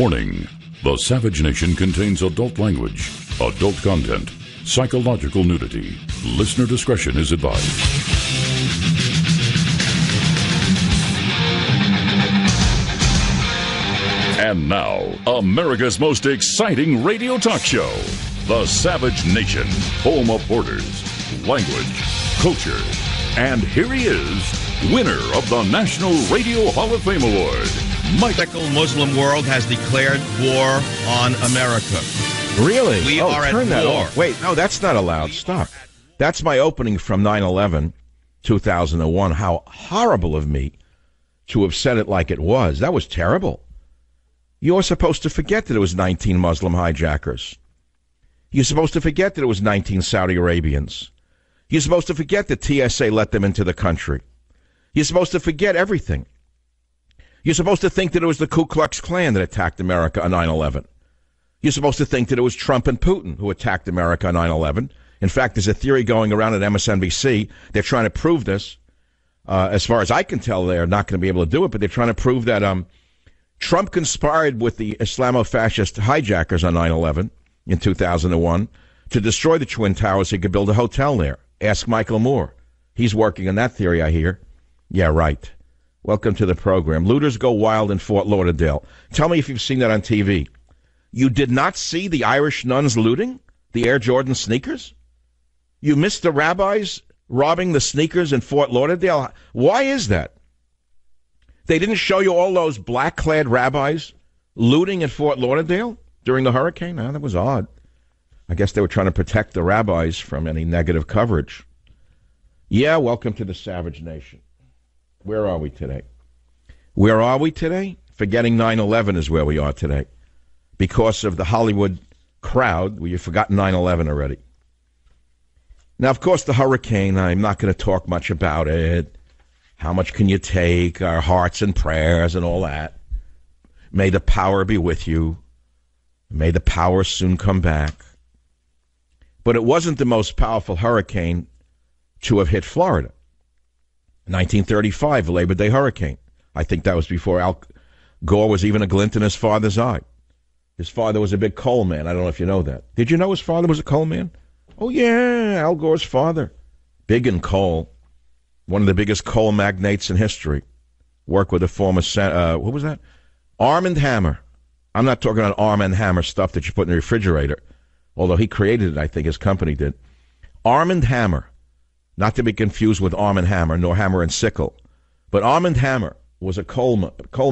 Warning: the Savage Nation contains adult language, adult content, psychological nudity. Listener discretion is advised. And now, America's most exciting radio talk show, The Savage Nation, home of borders, language, culture. And here he is, winner of the National Radio Hall of Fame Award. Mike. The Muslim world has declared war on America. Really? We are at war. Wait, no, that's not allowed. Stop. That's my opening from 9/11, 2001. How horrible of me to have said it like it was. That was terrible. You're supposed to forget that it was 19 Muslim hijackers. You're supposed to forget that it was 19 Saudi Arabians. You're supposed to forget that TSA let them into the country. You're supposed to forget everything. You're supposed to think that it was the Ku Klux Klan that attacked America on 9/11. You're supposed to think that it was Trump and Putin who attacked America on 9/11. In fact, there's a theory going around at MSNBC. They're trying to prove this. As far as I can tell, they're not going to be able to do it, but they're trying to prove that Trump conspired with the Islamo-fascist hijackers on 9/11 in 2001 to destroy the Twin Towers so he could build a hotel there. Ask Michael Moore. He's working on that theory, I hear. Yeah, right. Welcome to the program. Looters go wild in Fort Lauderdale. Tell me if you've seen that on TV. You did not see the Irish nuns looting the Air Jordan sneakers? You missed the rabbis robbing the sneakers in Fort Lauderdale? Why is that? They didn't show you all those black-clad rabbis looting at Fort Lauderdale during the hurricane? No, that was odd. I guess they were trying to protect the rabbis from any negative coverage. Yeah, welcome to the Savage Nation. Where are we today? Where are we today? Forgetting 9/11 is where we are today. Because of the Hollywood crowd, you've forgotten 9/11 already. Now, of course, the hurricane, I'm not going to talk much about it. How much can you take? Our hearts and prayers and all that. May the power be with you. May the power soon come back. But it wasn't the most powerful hurricane to have hit Florida. 1935, the Labor Day hurricane. I think that was before Al Gore was even a glint in his father's eye. His father was a big coal man. I don't know if you know that. Did you know his father was a coal man? Oh, yeah, Al Gore's father. Big in coal. One of the biggest coal magnates in history. Worked with a former, what was that? Arm & Hammer. I'm not talking about Arm & Hammer stuff that you put in the refrigerator. Although he created it, I think his company did. Arm & Hammer. Not to be confused with Arm & Hammer, nor Hammer and Sickle. But Arm & Hammer was a coal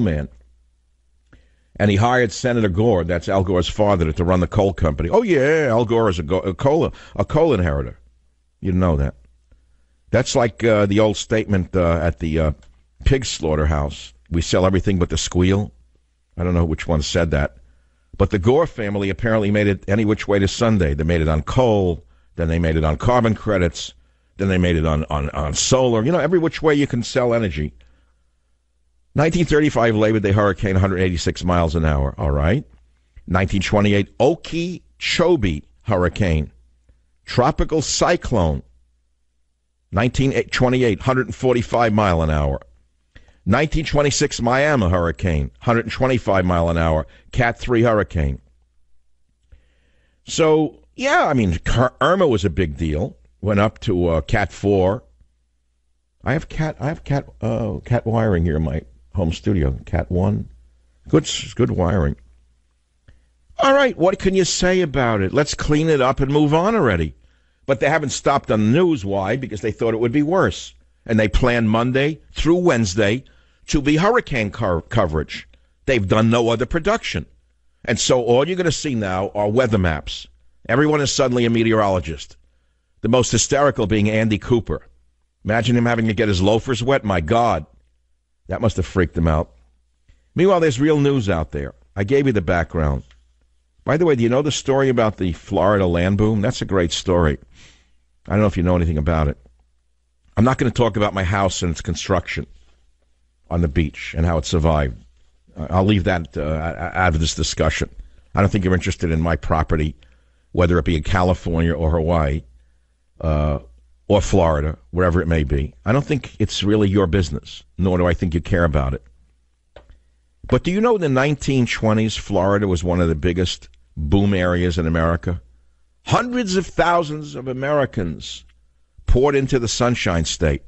man. And he hired Senator Gore, that's Al Gore's father, to run the coal company. Oh, yeah, Al Gore is a coal inheritor. You didn't know that. That's like the old statement at the pig slaughterhouse. We sell everything but the squeal. I don't know which one said that. But the Gore family apparently made it any which way to Sunday. They made it on coal, then they made it on carbon credits, then they made it on solar. You know, every which way you can sell energy. 1935 Labor Day hurricane, 186 miles an hour. All right. 1928 Okeechobee hurricane. Tropical cyclone. 1928, 145 mile an hour. 1926 Miami hurricane, 125 mile an hour. Cat 3 hurricane. So, yeah, I mean, Irma was a big deal. Went up to Cat 4. I have cat wiring here in my home studio. Cat 1. Good wiring. All right, what can you say about it? Let's clean it up and move on already. But they haven't stopped on the news. Why? Because they thought it would be worse. And they planned Monday through Wednesday to be hurricane coverage. They've done no other production. And so all you're going to see now are weather maps. Everyone is suddenly a meteorologist. The most hysterical being Andy Cooper. Imagine him having to get his loafers wet. My God. That must have freaked him out. Meanwhile, there's real news out there. I gave you the background. By the way, do you know the story about the Florida land boom? That's a great story. I don't know if you know anything about it. I'm not going to talk about my house and its construction on the beach and how it survived. I'll leave that out of this discussion. I don't think you're interested in my property, whether it be in California or Hawaii or Florida, wherever it may be. I don't think it's really your business, nor do I think you care about it. But do you know in the 1920s, Florida was one of the biggest boom areas in America? Hundreds of thousands of Americans poured into the Sunshine State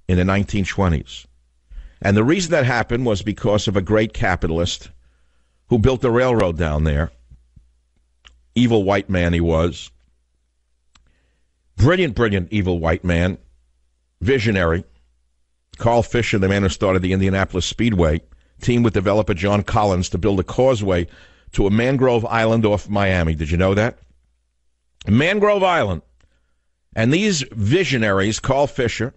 in the 1920s. And the reason that happened was because of a great capitalist who built the railroad down there. Evil white man he was. Brilliant, brilliant evil white man. Visionary. Carl Fisher, the man who started the Indianapolis Speedway, teamed with developer John Collins to build a causeway to a mangrove island off Miami. Did you know that? Mangrove Island. And these visionaries, Carl Fisher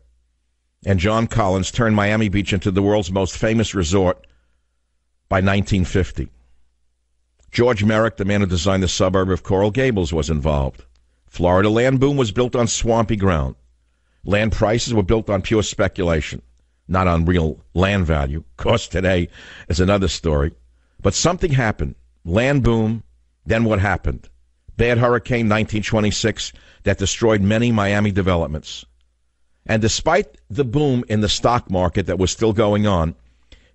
and John Collins, turned Miami Beach into the world's most famous resort by 1950. George Merrick, the man who designed the suburb of Coral Gables, was involved. Florida land boom was built on swampy ground. Land prices were built on pure speculation, not on real land value. Of course, today is another story. But something happened. Land boom, then what happened? Bad hurricane 1926 that destroyed many Miami developments. And despite the boom in the stock market that was still going on,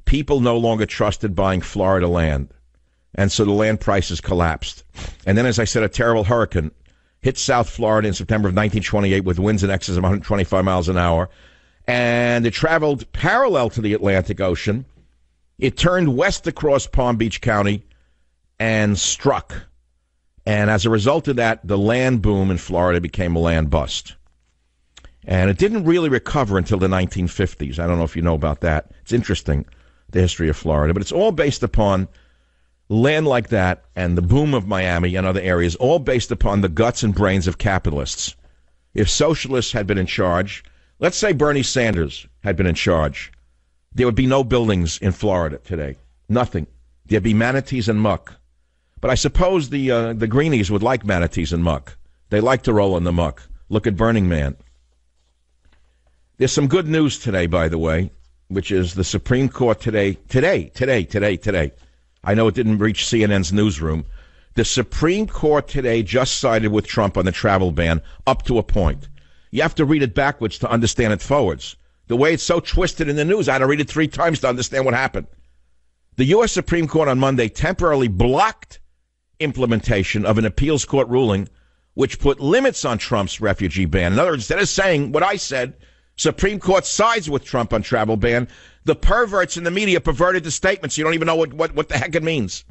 people no longer trusted buying Florida land. And so the land prices collapsed. And then, as I said, a terrible hurricane hit South Florida in September of 1928 with winds in excess of 125 miles an hour. And it traveled parallel to the Atlantic Ocean. It turned west across Palm Beach County and struck. And as a result of that, the land boom in Florida became a land bust. And it didn't really recover until the 1950s. I don't know if you know about that. It's interesting, the history of Florida. But it's all based upon land like that and the boom of Miami and other areas, all based upon the guts and brains of capitalists. If socialists had been in charge, let's say Bernie Sanders had been in charge, there would be no buildings in Florida today. Nothing. There'd be manatees and muck. But I suppose the greenies would like manatees and muck. They like to roll in the muck. Look at Burning Man. There's some good news today, by the way, which is the Supreme Court today. I know it didn't reach CNN's newsroom. The Supreme Court today just sided with Trump on the travel ban up to a point. You have to read it backwards to understand it forwards. The way it's so twisted in the news, I had to read it 3 times to understand what happened. The U.S. Supreme Court on Monday temporarily blocked implementation of an appeals court ruling which put limits on Trump's refugee ban. In other words, instead of saying what I said, Supreme Court sides with Trump on travel ban, the perverts in the media perverted the statement, so you don't even know what the heck it means.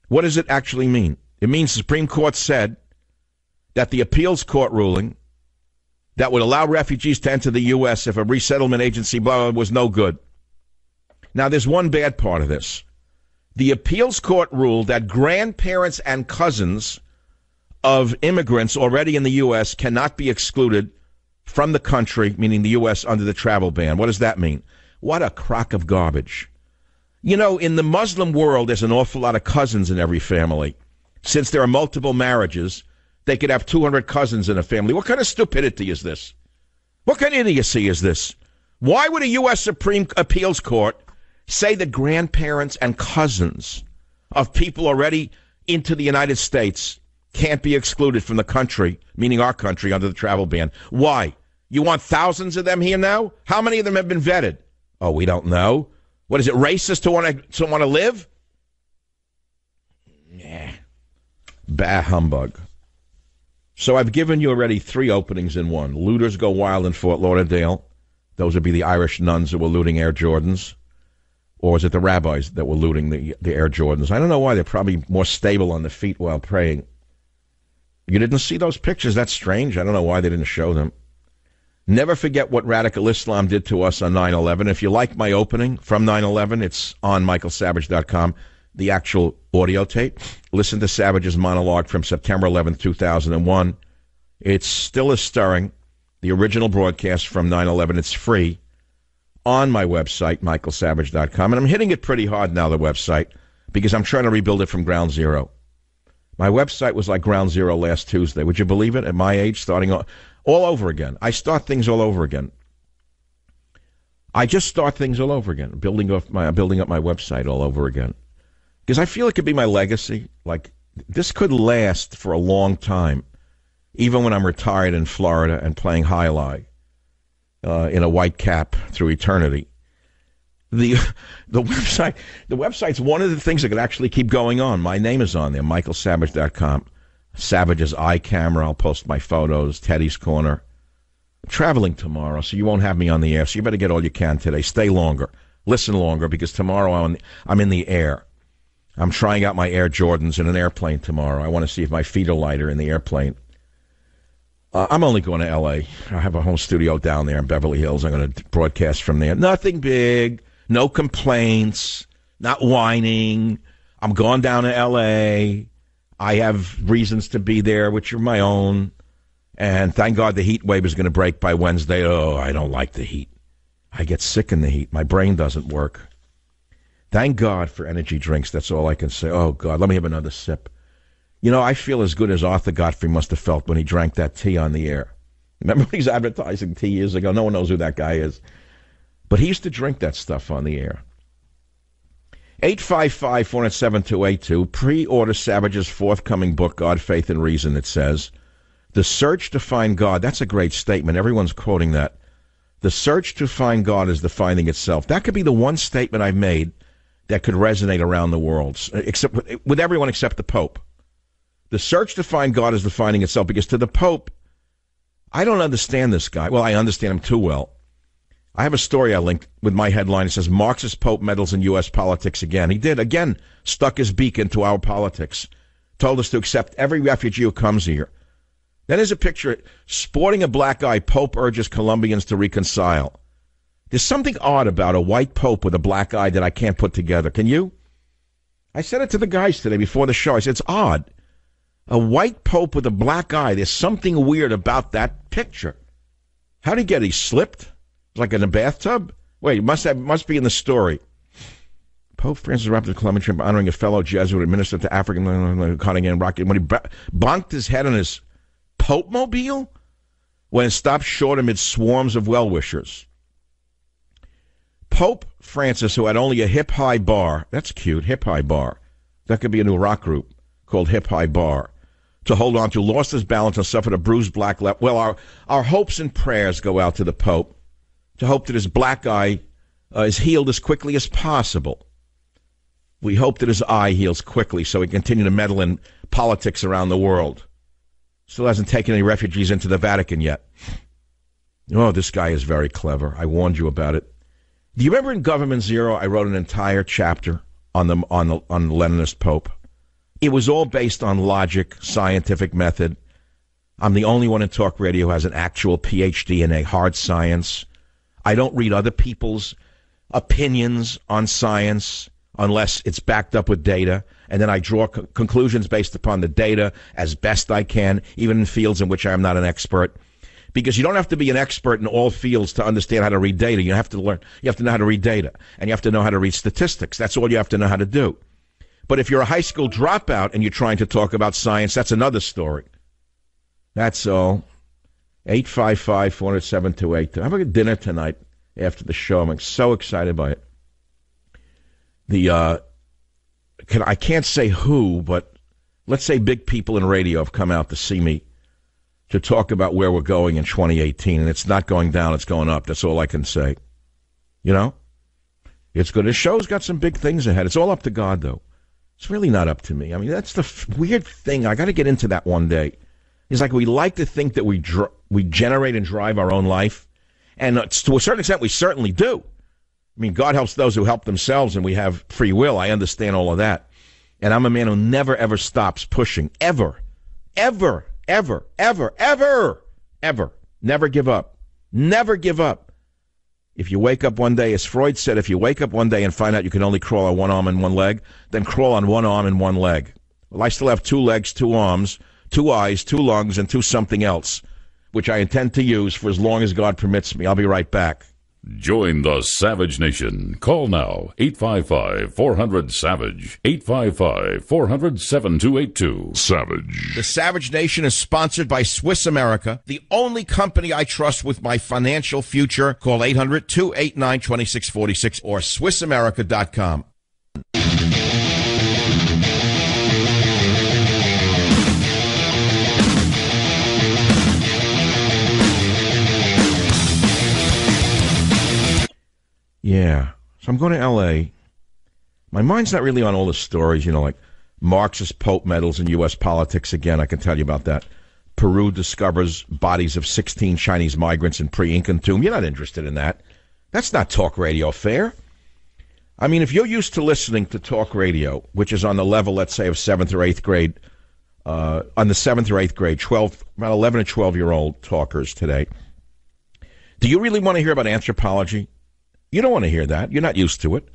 What does it actually mean? It means the Supreme Court said that the appeals court ruling that would allow refugees to enter the U.S. if a resettlement agency blah, blah, was no good. Now, there's one bad part of this. The appeals court ruled that grandparents and cousins of immigrants already in the U.S. cannot be excluded from the country, meaning the U.S., under the travel ban. What does that mean? What a crock of garbage. You know, in the Muslim world, there's an awful lot of cousins in every family. Since there are multiple marriages, they could have 200 cousins in a family. What kind of stupidity is this? What kind of idiocy is this? Why would a U.S. Supreme Appeals Court say that grandparents and cousins of people already into the United States can't be excluded from the country, meaning our country, under the travel ban? Why? You want thousands of them here now? How many of them have been vetted? Oh, we don't know. What is it, racist to want to live? Yeah. Bah humbug. So I've given you already 3 openings in one. Looters go wild in Fort Lauderdale. Those would be the Irish nuns that were looting Air Jordans. Or was it the rabbis that were looting the Air Jordans? I don't know why. They're probably more stable on the feet while praying. You didn't see those pictures? That's strange. I don't know why they didn't show them. Never forget what radical Islam did to us on 9/11. If you like my opening from 9/11, it's on michaelsavage.com, the actual audio tape. Listen to Savage's monologue from September 11th, 2001. It's still as stirring. The original broadcast from 9/11, it's free on my website, michaelsavage.com. And I'm hitting it pretty hard now, the website, because I'm trying to rebuild it from ground zero. My website was like ground zero last Tuesday. Would you believe it? At my age, starting all over again. I start things all over again. I just start things all over again, building up my website all over again. Because I feel it could be my legacy. Like, this could last for a long time, even when I'm retired in Florida and playing jai alai in a white cap through eternity. The website's one of the things that could actually keep going on. My name is on there, michaelsavage.com. Savage's Eye Camera. I'll post my photos. Teddy's Corner. I'm traveling tomorrow, so you won't have me on the air. So you better get all you can today. Stay longer. Listen longer, because tomorrow I'm in the air. I'm trying out my Air Jordans in an airplane tomorrow. I want to see if my feet are lighter in the airplane. I'm only going to L.A. I have a home studio down there in Beverly Hills. I'm going to broadcast from there. Nothing big. No complaints. Not whining. I'm going down to L.A. I have reasons to be there, which are my own. And thank God the heat wave is going to break by Wednesday. Oh, I don't like the heat. I get sick in the heat. My brain doesn't work. Thank God for energy drinks. That's all I can say. Oh, God, let me have another sip. You know, I feel as good as Arthur Godfrey must have felt when he drank that tea on the air. Remember when he was advertising tea years ago? No one knows who that guy is. But he used to drink that stuff on the air. 855-407-282. Pre-order Savage's forthcoming book, God, Faith, and Reason, it says. The search to find God. That's a great statement. Everyone's quoting that. The search to find God is the finding itself. That could be the one statement I've made that could resonate around the world, except with everyone except the Pope. The search to find God is the finding itself, because to the Pope, I don't understand this guy. Well, I understand him too well. I have a story I linked with my headline. It says, Marxist Pope meddles in U.S. politics again. He did, again, stuck his beak into our politics, told us to accept every refugee who comes here. Then there's a picture, sporting a black eye, Pope urges Colombians to reconcile. There's something odd about a white Pope with a black eye that I can't put together. Can you? I said it to the guys today before the show. I said, it's odd. A white Pope with a black eye. There's something weird about that picture. How did he get it? He slipped? Like in a bathtub? Wait, must be in the story. Pope Francis wrapped the Colombian trip honoring a fellow Jesuit administered to African cutting in rocket when he bonked his head on his Pope mobile when it stopped short amid swarms of well-wishers. Pope Francis, who had only a hip-high bar, that's cute, hip-high bar. That could be a new rock group called Hip High Bar, to hold on to, lost his balance and suffered a bruised black left. Well, our hopes and prayers go out to the Pope to hope that his black eye is healed as quickly as possible. We hope that his eye heals quickly so he can continue to meddle in politics around the world. Still hasn't taken any refugees into the Vatican yet. Oh, this guy is very clever. I warned you about it. Do you remember in Government Zero, I wrote an entire chapter on the Leninist Pope? It was all based on logic, scientific method. I'm the only one in talk radio who has an actual PhD in a hard science. I don't read other people's opinions on science unless it's backed up with data, and then I draw conclusions based upon the data as best I can, even in fields in which I am not an expert. Because you don't have to be an expert in all fields to understand how to read data. You have to know how to read data, and you have to know how to read statistics. That's all you have to know how to do. But if you're a high school dropout and you're trying to talk about science, that's another story. That's all. 855-407-282. Have a dinner tonight after the show. I'm so excited by it. I can't say who, but let's say big people in radio have come out to see me to talk about where we're going in 2018. And it's not going down, it's going up. That's all I can say. You know? It's good. The show's got some big things ahead. It's all up to God, though. It's really not up to me. I mean, that's the weird thing. I got to get into that one day. It's like we like to think that we generate and drive our own life. And to a certain extent, we certainly do. I mean, God helps those who help themselves, and we have free will. I understand all of that. And I'm a man who never, ever stops pushing. Ever. Ever. Ever. Ever. Ever. Ever. Never give up. Never give up. If you wake up one day, as Freud said, if you wake up one day and find out you can only crawl on one arm and one leg, then crawl on one arm and one leg. Well, I still have 2 legs, 2 arms, 2 eyes, 2 lungs, and 2 something else, which I intend to use for as long as God permits me. I'll be right back. Join the Savage Nation. Call now, 855-400-SAVAGE, 855-400-7282. Savage. The Savage Nation is sponsored by Swiss America, the only company I trust with my financial future. Call 800-289-2646 or SwissAmerica.com. Yeah. So I'm going to L.A., my mind's not really on all the stories, like Marxist Pope medals in U.S. politics again. I can tell you about that. Peru discovers bodies of 16 Chinese migrants in pre-Incan tomb. You're not interested in that. That's not talk radio fare. I mean, if you're used to listening to talk radio, which is on the level, let's say, of 7th or 8th grade, on the 7th or 8th grade, about 11 and 12-year-old talkers today, do you really want to hear about anthropology? You don't want to hear that. You're not used to it.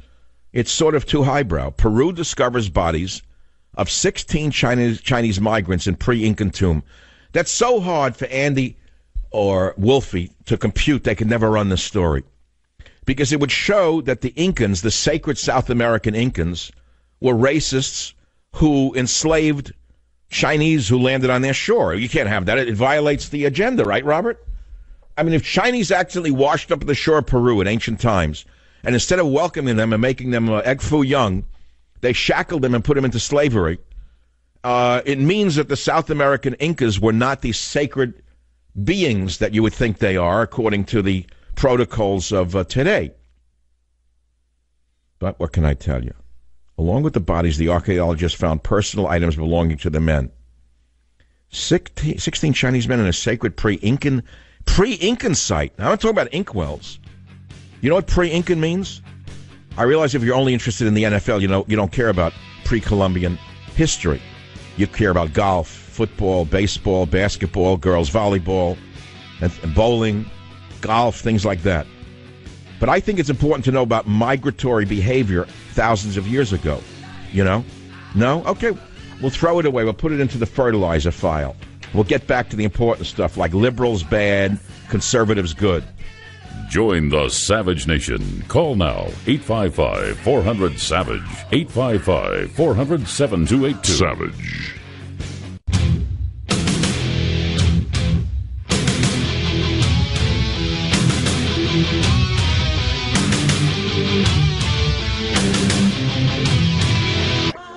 It's sort of too highbrow. Peru discovers bodies of 16 Chinese migrants in pre-Incan tomb. That's so hard for Andy or Wolfie to compute they could never run this story. Because it would show that the Incans, the sacred South American Incans, were racists who enslaved Chinese who landed on their shore. You can't have that. It violates the agenda, right, Robert? I mean, if Chinese accidentally washed up at the shore of Peru in ancient times, and instead of welcoming them and making them egg foo young, they shackled them and put them into slavery, it means that the South American Incas were not these sacred beings that you would think they are, according to the protocols of today. But what can I tell you? Along with the bodies, the archaeologists found personal items belonging to the men. 16 Chinese men in a sacred pre-Incan site. Now, I'm not talking about inkwells. You know what pre-Incan means? I realize if you're only interested in the NFL, you don't care about pre-Columbian history. You care about golf, football, baseball, basketball, girls volleyball, and bowling, golf, things like that. But I think it's important to know about migratory behavior thousands of years ago. No? Okay, we'll throw it away. We'll put it into the fertilizer file. We'll get back to the important stuff like liberals bad, conservatives good. Join the Savage Nation. Call now, 855-400-SAVAGE, 855-400-7282. Savage.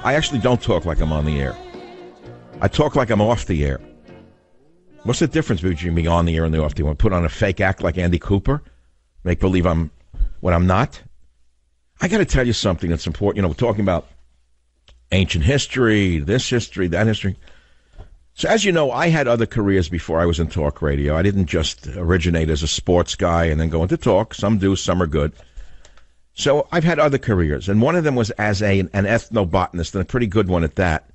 I actually don't talk like I'm on the air. I talk like I'm off the air. What's the difference between being on the air and the off the air? Want to put on a fake act like Andy Cooper? Make believe I'm what I'm not? I got to tell you something that's important. We're talking about ancient history, this history, that history. So as you know, I had other careers before I was in talk radio. I didn't just originate as a sports guy and then go into talk. Some do, some are good. So I've had other careers, and one of them was as an ethnobotanist, and a pretty good one at that.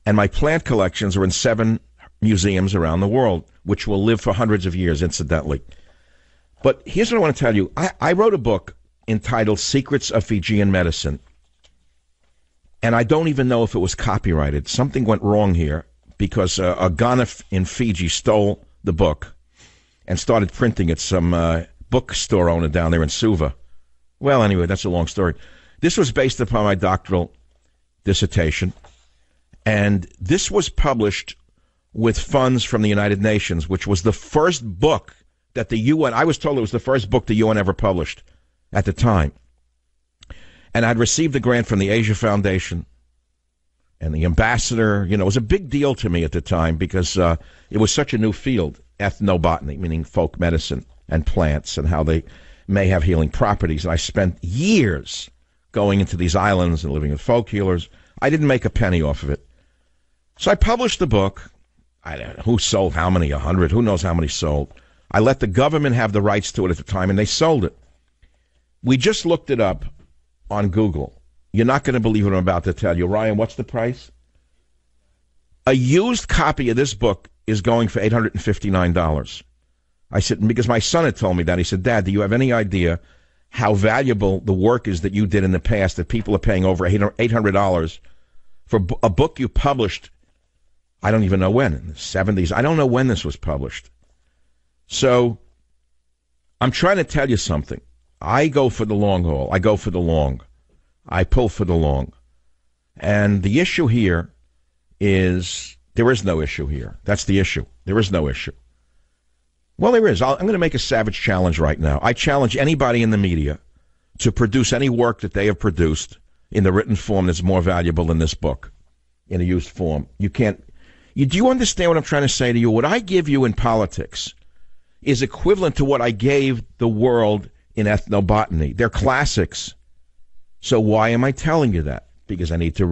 And my plant collections are in 7 museums around the world, which will live for hundreds of years, incidentally. But here's what I want to tell you. I wrote a book entitled Secrets of Fijian Medicine, and I don't even know if it was copyrighted. Something went wrong here because a Ghana in Fiji stole the book and started printing it, some bookstore owner down there in Suva. Well, anyway, that's a long story. This was based upon my doctoral dissertation, and this was published with funds from the United Nations, which was the first book that the UN, I was told it was the first book the UN ever published at the time. And I'd received a grant from the Asia Foundation and the ambassador. It was a big deal to me at the time because it was such a new field, ethnobotany, meaning folk medicine and plants and how they may have healing properties. And I spent years going into these islands and living with folk healers. I didn't make a penny off of it. So I published the book. I don't know who sold how many, 100, who knows how many sold. I let the government have the rights to it at the time, and they sold it. We just looked it up on Google. You're not going to believe what I'm about to tell you. Ryan, what's the price? A used copy of this book is going for $859. I said, because my son had told me that. He said, Dad, do you have any idea how valuable the work is that you did in the past, that people are paying over $800 for a book you published, I don't even know when, in the 70s. I don't know when this was published. So I'm trying to tell you something. I go for the long haul. I go for the long. I pull for the long. And the issue here is there is no issue here. That's the issue. There is no issue. Well, there is. I'm going to make a savage challenge right now. I challenge anybody in the media to produce any work that they have produced in the written form that's more valuable than this book in a used form. You can't. Do you understand what I'm trying to say to you? What I give you in politics is equivalent to what I gave the world in ethnobotany. They're classics. So why am I telling you that? Because I need to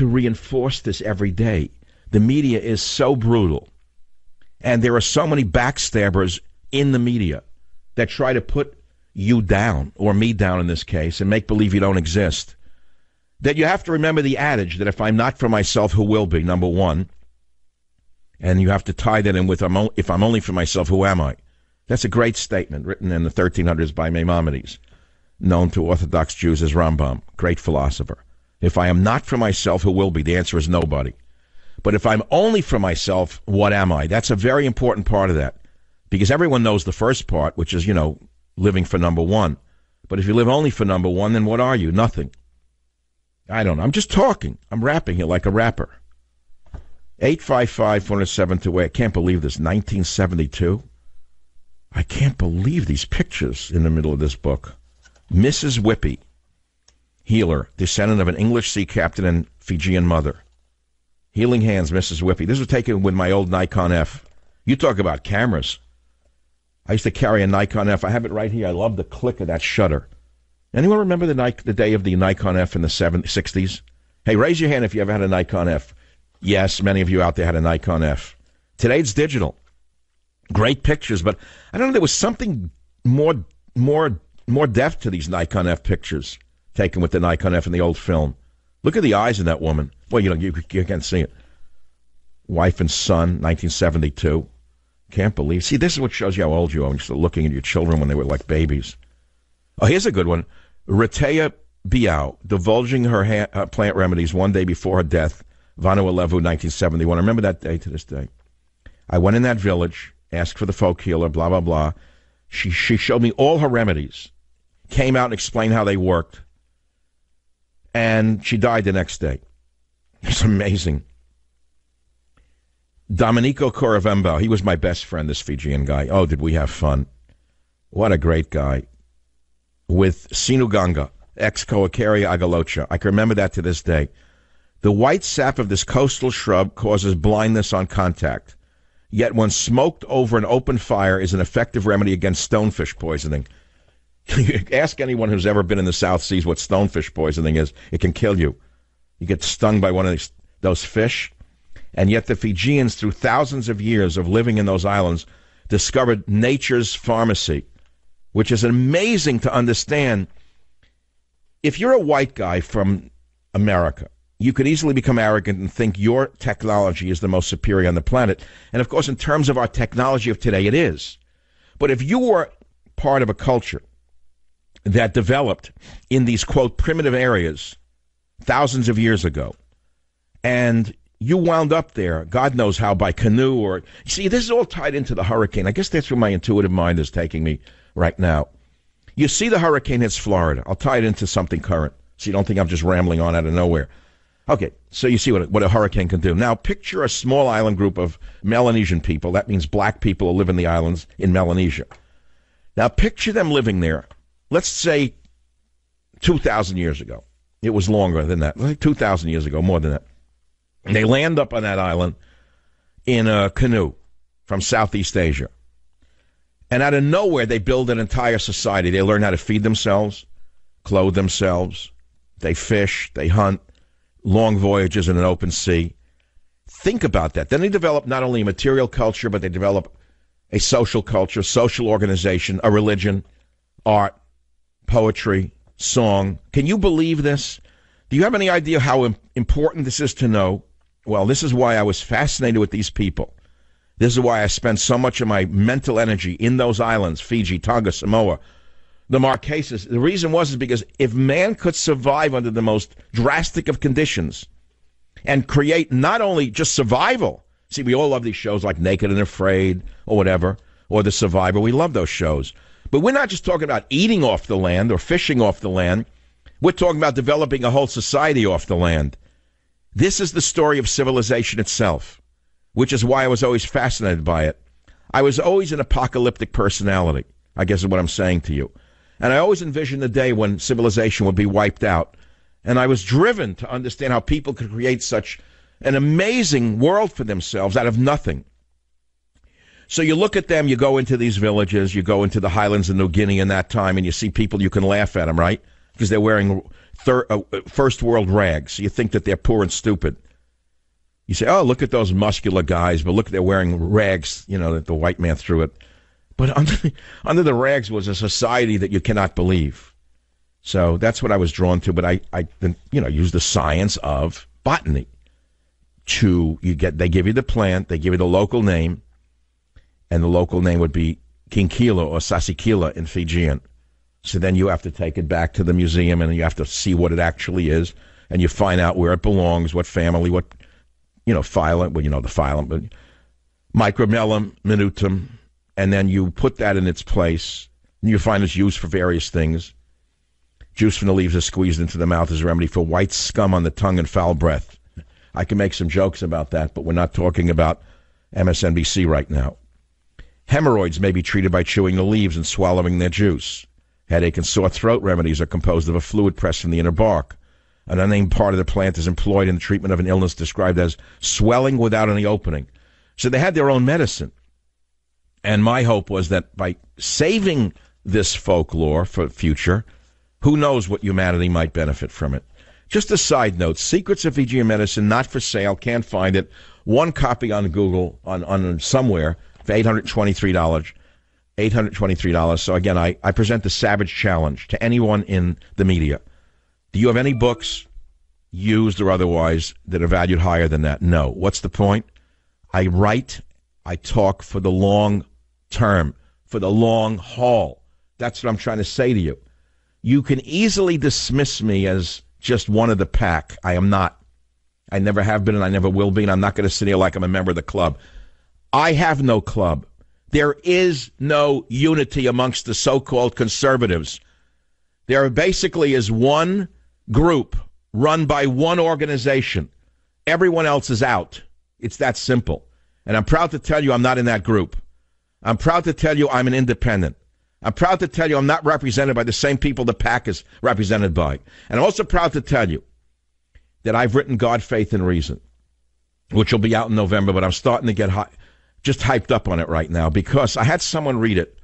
reinforce this every day. The media is so brutal. And there are so many backstabbers in the media that try to put you down, or me down in this case, and make believe you don't exist. That you have to remember the adage that if I'm not for myself, who will be, number one? And you have to tie that in with, if I'm only for myself, who am I? That's a great statement written in the 1300s by Maimonides, known to Orthodox Jews as Rambam, great philosopher. If I am not for myself, who will be? The answer is nobody. But if I'm only for myself, what am I? That's a very important part of that. Because everyone knows the first part, which is, living for number one. But if you live only for number one, then what are you? Nothing. I don't know. I'm just talking. I'm rapping here like a rapper. 855-407-2. I can't believe this. 1972? I can't believe these pictures in the middle of this book. Mrs. Whippy, healer, descendant of an English sea captain and Fijian mother. Healing Hands, Mrs. Whippy. This was taken with my old Nikon F. You talk about cameras. I used to carry a Nikon F. I have it right here. I love the click of that shutter. Anyone remember the day of the Nikon F in the 60s? Hey, raise your hand if you ever had a Nikon F. Yes, many of you out there had a Nikon F. Today it's digital. Great pictures, but I don't know, there was something more depth to these Nikon F pictures taken with the Nikon F in the old film. Look at the eyes of that woman. Well, you can't see it. Wife and son, 1972. Can't believe. See, this is what shows you how old you are when you start looking at your children when they were like babies. Oh, here's a good one. Ratea Biao, divulging her plant remedies one day before her death, Vanuatu, 1971. I remember that day to this day. I went in that village, asked for the folk healer, blah, blah, blah. She showed me all her remedies, came out and explained how they worked, and she died the next day. It's amazing. Domenico Coravembo, he was my best friend, this Fijian guy. Oh, did we have fun. What a great guy. With Sinuganga, ex-Coacaria agalocha. I can remember that to this day. The white sap of this coastal shrub causes blindness on contact. Yet when smoked over an open fire is an effective remedy against stonefish poisoning. Ask anyone who's ever been in the South Seas what stonefish poisoning is. It can kill you. You get stung by one of those fish. And yet the Fijians, through thousands of years of living in those islands, discovered nature's pharmacy, which is amazing to understand. If you're a white guy from America, you could easily become arrogant and think your technology is the most superior on the planet. And, of course, in terms of our technology of today, it is. But if you were part of a culture that developed in these, quote, primitive areas thousands of years ago, and you wound up there, God knows how, by canoe or... See, this is all tied into the hurricane. I guess that's where my intuitive mind is taking me right now. You see the hurricane hits Florida. I'll tie it into something current, so you don't think I'm just rambling on out of nowhere. Okay, so you see what a hurricane can do. Now, picture a small island group of Melanesian people. That means black people who live in the islands in Melanesia. Now, picture them living there, let's say 2,000 years ago. It was longer than that, like 2,000 years ago, more than that. And they land up on that island in a canoe from Southeast Asia. And out of nowhere, they build an entire society. They learn how to feed themselves, clothe themselves. They fish, they hunt, long voyages in an open sea. Think about that. Then they develop not only a material culture, but they develop a social culture, social organization, a religion, art, poetry, song. Can you believe this? Do you have any idea how important this is to know? Well, this is why I was fascinated with these people. This is why I spent so much of my mental energy in those islands, Fiji, Tonga, Samoa, the Marquesas. The reason was because if man could survive under the most drastic of conditions and create not only just survival. See, we all love these shows like Naked and Afraid or whatever, or The Survivor. We love those shows. But we're not just talking about eating off the land or fishing off the land. We're talking about developing a whole society off the land. This is the story of civilization itself, which is why I was always fascinated by it. I was always an apocalyptic personality, I guess is what I'm saying to you. And I always envisioned the day when civilization would be wiped out. And I was driven to understand how people could create such an amazing world for themselves out of nothing. So you look at them, you go into these villages, you go into the highlands of New Guinea in that time, and you see people, you can laugh at them, right? because they're wearing first world rags. So you think that they're poor and stupid. You say, oh, look at those muscular guys, but look, they're wearing rags, that the white man threw it. But under the rags was a society that you cannot believe. So that's what I was drawn to. But I use the science of botany. They give you the plant, they give you the local name, and the local name would be Kinkila or Sasikila in Fijian. So then you have to take it back to the museum, and you have to see what it actually is, and you find out where it belongs, what family, what, phylum, the phylum, but Micromellum minutum, and then you put that in its place, and you find its use for various things. Juice from the leaves is squeezed into the mouth as a remedy for white scum on the tongue and foul breath. I can make some jokes about that, but we're not talking about MSNBC right now. Hemorrhoids may be treated by chewing the leaves and swallowing their juice. Headache and sore throat remedies are composed of a fluid pressed from the inner bark. An unnamed part of the plant is employed in the treatment of an illness described as swelling without any opening. So they had their own medicine. And my hope was that by saving this folklore for the future, who knows what humanity might benefit from it. Just a side note, Secrets of Fijian Medicine, not for sale, can't find it. One copy on Google, on somewhere, for $823. $823. So again, I present the savage challenge to anyone in the media. Do you have any books, used or otherwise, that are valued higher than that? No. What's the point? I write, I talk for the long term, for the long haul. That's what I'm trying to say to you. You can easily dismiss me as just one of the pack. I am not. I never have been, and I never will be, and I'm not going to sit here like I'm a member of the club. I have no club. There is no unity amongst the so-called conservatives. There basically is one group run by one organization. Everyone else is out. It's that simple. And I'm proud to tell you I'm not in that group. I'm proud to tell you I'm an independent. I'm proud to tell you I'm not represented by the same people the PAC is represented by. And I'm also proud to tell you that I've written God, Faith, and Reason, which will be out in November, but I'm starting to get just hyped up on it right now because I had someone read it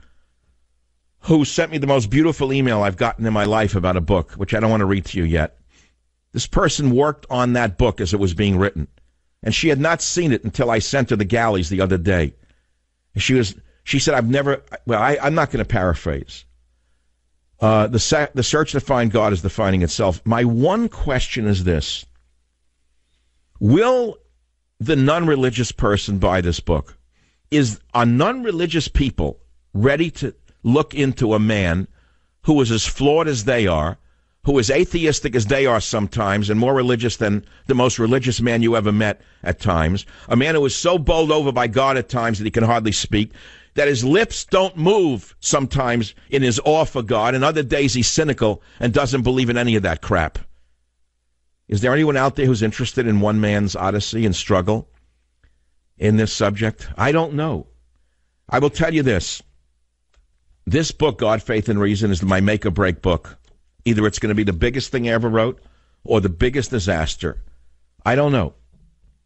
who sent me the most beautiful email I've gotten in my life about a book, which I don't want to read to you yet. This person worked on that book as it was being written, and she had not seen it until I sent her the galleys the other day. She said, I'm not going to paraphrase. The search to find God is defining itself. My one question is this. Will the non-religious person buy this book? Are non-religious people ready to look into a man who is as flawed as they are, who is atheistic as they are sometimes, and more religious than the most religious man you ever met at times, a man who is so bowled over by God at times that he can hardly speak, that his lips don't move sometimes in his awe for God, and other days he's cynical and doesn't believe in any of that crap? Is there anyone out there who's interested in one man's odyssey and struggle in this subject? I don't know. I will tell you this. This book, God, Faith, and Reason, is my make-or-break book. Either it's going to be the biggest thing I ever wrote or the biggest disaster. I don't know.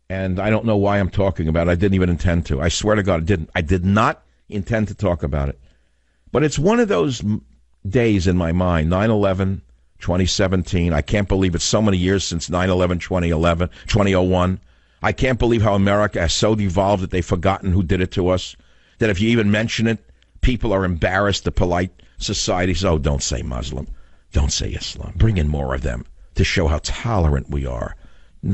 And I don't know why I'm talking about it. I didn't even intend to. I swear to God, I didn't. I did not intend to talk about it. But it's one of those days in my mind, 9/11, 2017. I can't believe it's so many years since 9/11, 2001. I can't believe how America has so devolved that they've forgotten who did it to us, that if you even mention it, people are embarrassed. The polite society says, oh, don't say Muslim. Don't say Islam. Bring in more of them to show how tolerant we are.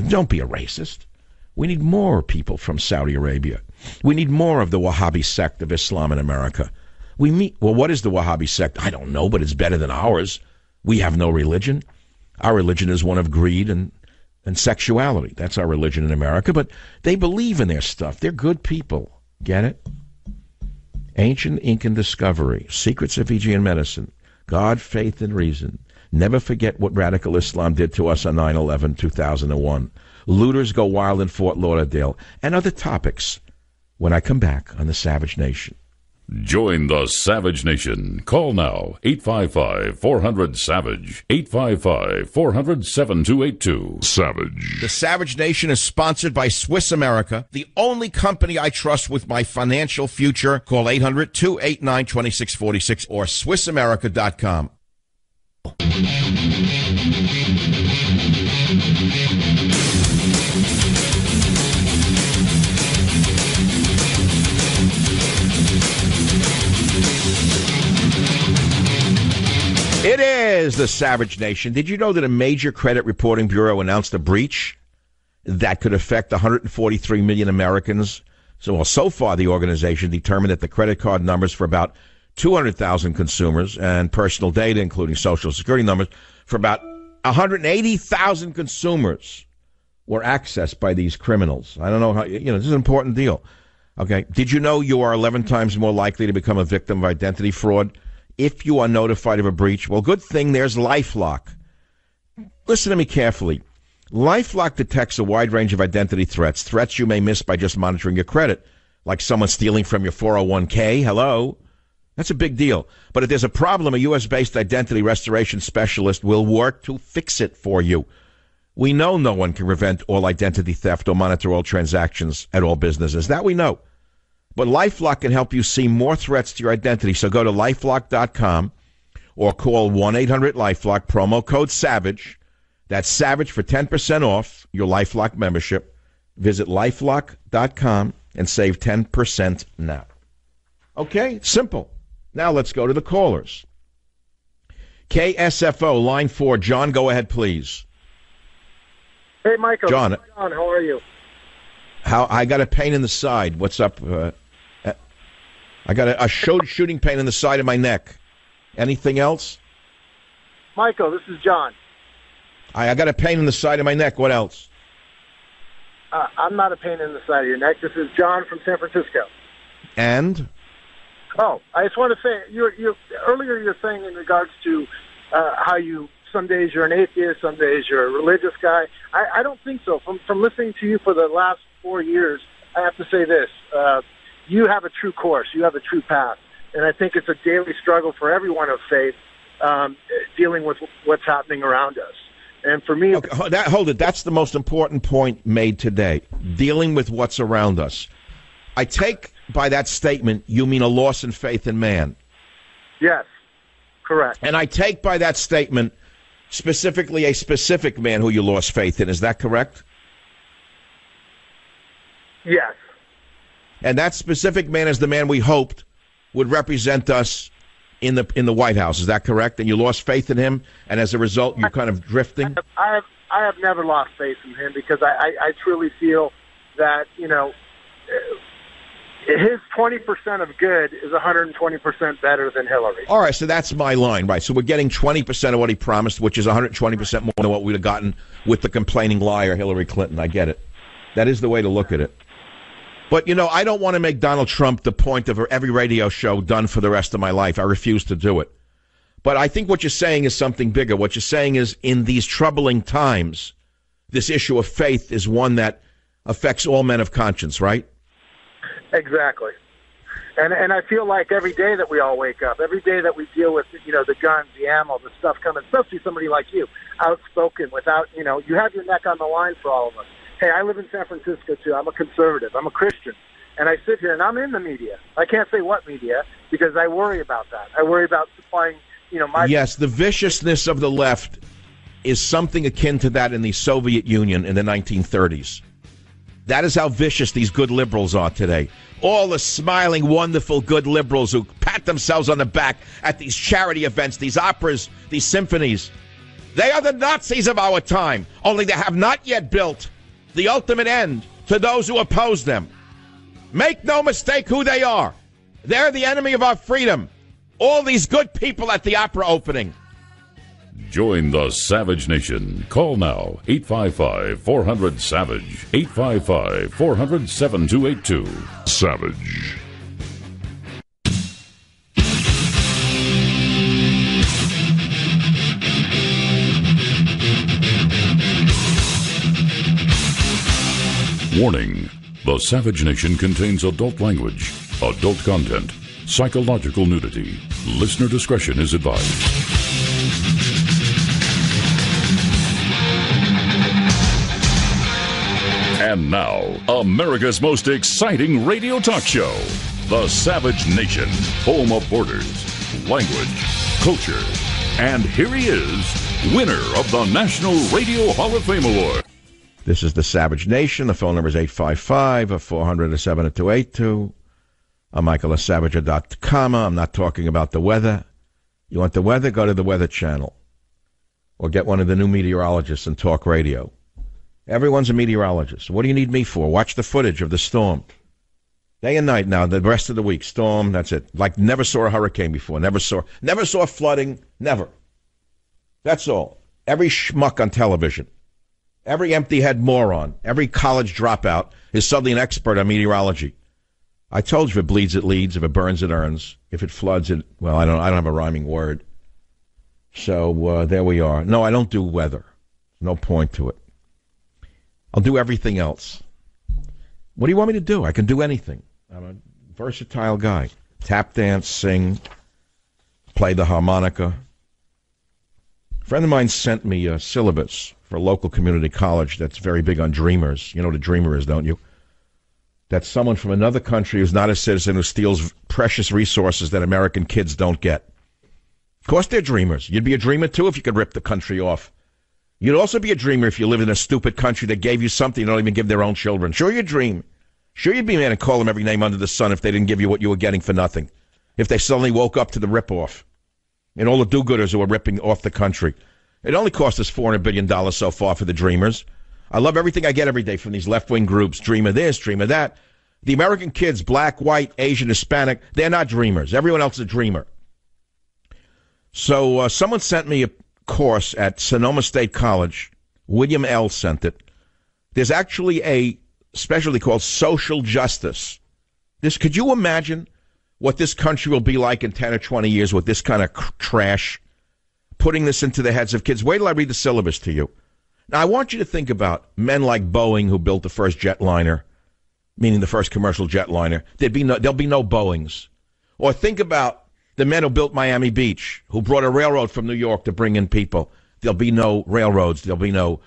Don't be a racist. We need more people from Saudi Arabia. We need more of the Wahhabi sect of Islam in America. Well, what is the Wahhabi sect? I don't know, but it's better than ours. We have no religion. Our religion is one of greed and sexuality. That's our religion in America, but they believe in their stuff. They're good people. Get it? Ancient Incan discovery, Secrets of Fijian Medicine, God, Faith, and Reason. Never forget what radical Islam did to us on 9/11, 2001. Looters go wild in Fort Lauderdale, and other topics when I come back on the Savage Nation. Join the Savage Nation. Call now, 855-400-SAVAGE, 855-400-7282. Savage. The Savage Nation is sponsored by Swiss America, the only company I trust with my financial future. Call 800-289-2646 or SwissAmerica.com. It is the Savage Nation. Did you know that a major credit reporting bureau announced a breach that could affect 143 million Americans? So far, the organization determined that the credit card numbers for about 200,000 consumers and personal data, including Social Security numbers, for about 180,000 consumers were accessed by these criminals. I don't know how, this is an important deal. Okay. Did you know you are 11 times more likely to become a victim of identity fraud if you are notified of a breach? Well, good thing there's LifeLock. Listen to me carefully. LifeLock detects a wide range of identity threats you may miss by just monitoring your credit, like someone stealing from your 401k. Hello? That's a big deal. But if there's a problem, a U.S.-based identity restoration specialist will work to fix it for you. We know no one can prevent all identity theft or monitor all transactions at all businesses. That we know. But LifeLock can help you see more threats to your identity. So go to LifeLock.com or call 1-800-LifeLock, promo code SAVAGE. That's SAVAGE for 10% off your LifeLock membership. Visit LifeLock.com and save 10% now. Okay, simple. Now let's go to the callers. KSFO, line 4. John, go ahead, please. Hey, Michael. John, how are you? I got a pain in the side. What's up? I got a shooting pain in the side of my neck. Anything else? Michael, this is John. I got a pain in the side of my neck. What else? I'm not a pain in the side of your neck. This is John from San Francisco. And? Oh, I just want to say, earlier you're saying in regards to how some days you're an atheist, some days you're a religious guy. I don't think so. From listening to you for the last 4 years, I have to say this. You have a true course. You have a true path. And I think it's a daily struggle for everyone of faith dealing with what's happening around us. And for me... Okay, hold it. That's the most important point made today. Dealing with what's around us. I take by that statement you mean a loss in faith in man. Yes, correct. And I take by that statement specifically a specific man who you lost faith in. Is that correct? Yes. And that specific man is the man we hoped would represent us in the White House. Is that correct? And you lost faith in him, and as a result, you're kind of drifting? I have never lost faith in him because I truly feel that, his 20% of good is 120% better than Hillary. All right, so that's my line, right? So we're getting 20% of what he promised, which is 120% more than what we'd have gotten with the complaining liar, Hillary Clinton. I get it. That is the way to look at it. But, I don't want to make Donald Trump the point of every radio show done for the rest of my life. I refuse to do it. But I think what you're saying is something bigger. What you're saying is in these troubling times, this issue of faith is one that affects all men of conscience, right? Exactly. And I feel like every day that we all wake up, every day that we deal with, the guns, the ammo, the stuff coming, especially somebody like you, outspoken, without, you have your neck on the line for all of us. Hey, I live in San Francisco, too. I'm a conservative. I'm a Christian. And I sit here, and I'm in the media. I can't say what media because I worry about that. I worry about supplying, my... Yes, the viciousness of the left is something akin to that in the Soviet Union in the 1930s. That is how vicious these good liberals are today. All the smiling, wonderful, good liberals who pat themselves on the back at these charity events, these operas, these symphonies. They are the Nazis of our time, only they have not yet built the ultimate end to those who oppose them. Make no mistake who they are. They're the enemy of our freedom. All these good people at the opera opening. Join the Savage Nation. Call now, 855-400-SAVAGE, 855-400-7282. Savage. Warning. The Savage Nation contains adult language, adult content, psychological nudity. Listener discretion is advised. And now, America's most exciting radio talk show, The Savage Nation, home of borders, language, culture, And here he is, winner of the National Radio Hall of Fame Award. This is the Savage Nation. The phone number is 855-400-7282. I'm Michael Savage.com. I'm not talking about the weather. You want the weather? Go to the Weather Channel. Or get one of the new meteorologists and talk radio. Everyone's a meteorologist. What do you need me for? Watch the footage of the storm. Day and night now, the rest of the week. Storm, that's it. Like never saw a hurricane before. Never saw flooding. Never. That's all. Every schmuck on television. Every empty-head moron. Every college dropout is suddenly an expert on meteorology. I told you if it bleeds, it leads. If it burns, it earns. If it floods, it... Well, I don't have a rhyming word. So there we are. No, I don't do weather. No point to it. I'll do everything else. What do you want me to do? I can do anything. I'm a versatile guy. Tap dance, sing, play the harmonica. A friend of mine sent me a syllabus for a local community college that's very big on dreamers. You know what a dreamer is, don't you? That's someone from another country who's not a citizen who steals precious resources that American kids don't get. Of course they're dreamers. You'd be a dreamer, too, if you could rip the country off. You'd also be a dreamer if you lived in a stupid country that gave you something they don't even give their own children. Sure, you dream. Sure, you'd be a man and call them every name under the sun if they didn't give you what you were getting for nothing. If they suddenly woke up to the rip-off. And all the do-gooders who were ripping off the country. It only cost us $400 billion so far for the dreamers. I love everything I get every day from these left-wing groups. Dream of this, dream of that. The American kids, black, white, Asian, Hispanic, they're not dreamers. Everyone else is a dreamer. So someone sent me a course at Sonoma State College. William L. sent it. There's actually a specialty called social justice. Could you imagine what this country will be like in 10 or 20 years with this kind of trash? Putting this into the heads of kids. Wait till I read the syllabus to you. Now, I want you to think about men like Boeing who built the first jetliner, meaning the first commercial jetliner. There'll be no Boeings. Or think about the men who built Miami Beach, who brought a railroad from New York to bring in people. There'll be no railroads. There'll be no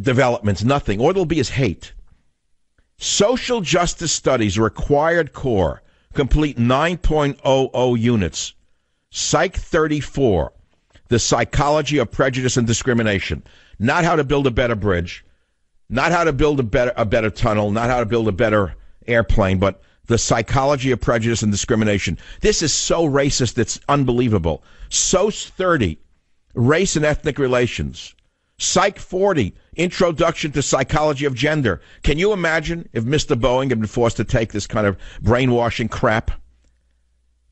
developments, nothing. All there'll be is hate. Social justice studies required core, complete 9.00 units. Psych 34, the psychology of prejudice and discrimination. Not how to build a better bridge, not how to build a better tunnel, not how to build a better airplane, but the psychology of prejudice and discrimination. This is so racist, it's unbelievable. SOS 30, race and ethnic relations. Psych 40, introduction to psychology of gender. Can you imagine if Mr. Boeing had been forced to take this kind of brainwashing crap?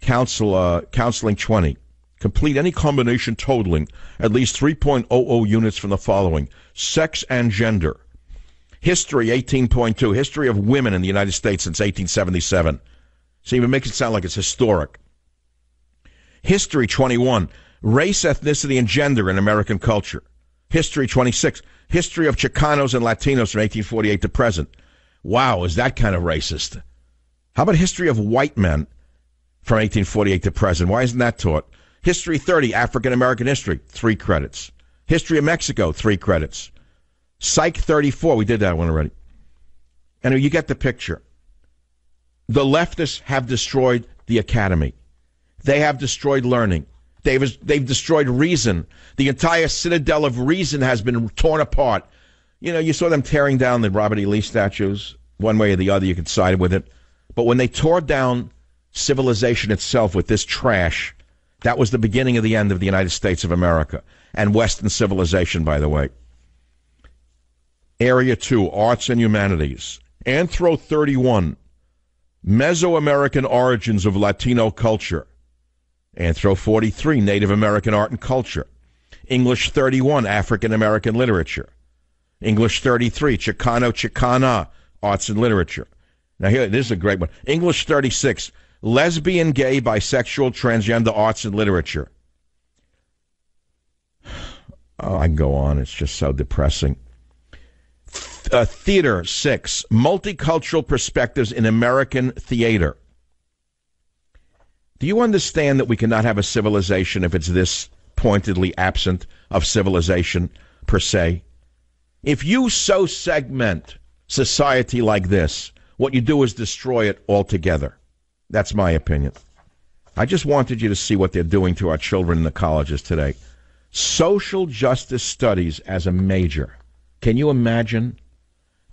Counseling 20. Complete any combination totaling at least 3.00 units from the following. Sex and gender. History 18.2. History of women in the United States since 1877. See, it makes it sound like it's historic. History 21. Race, ethnicity, and gender in American culture. History 26. History of Chicanos and Latinos from 1848 to present. Wow, is that kind of racist? How about history of white men from 1848 to present? Why isn't that taught? History 30, African American history, 3 credits. History of Mexico, 3 credits. Psych 34, we did that one already. And you get the picture. The leftists have destroyed the academy. They have destroyed learning. They've destroyed reason. The entire citadel of reason has been torn apart. You know, you saw them tearing down the Robert E. Lee statues. One way or the other, you could side with it. But when they tore down civilization itself with this trash, that was the beginning of the end of the United States of America. And Western civilization, by the way. Area 2, Arts and Humanities. Anthro 31, Mesoamerican Origins of Latino Culture. Anthro 43, Native American Art and Culture. English 31, African American Literature. English 33, Chicano-Chicana Arts and Literature. Now here, this is a great one. English 36, Lesbian, Gay, Bisexual, Transgender Arts and Literature. Oh, I can go on. It's just so depressing. Theater 6, Multicultural Perspectives in American Theater. Do you understand that we cannot have a civilization if it's this pointedly absent of civilization per se? If you so segment society like this, what you do is destroy it altogether. That's my opinion. I just wanted you to see what they're doing to our children in the colleges today. social justice studies as a major. Can you imagine?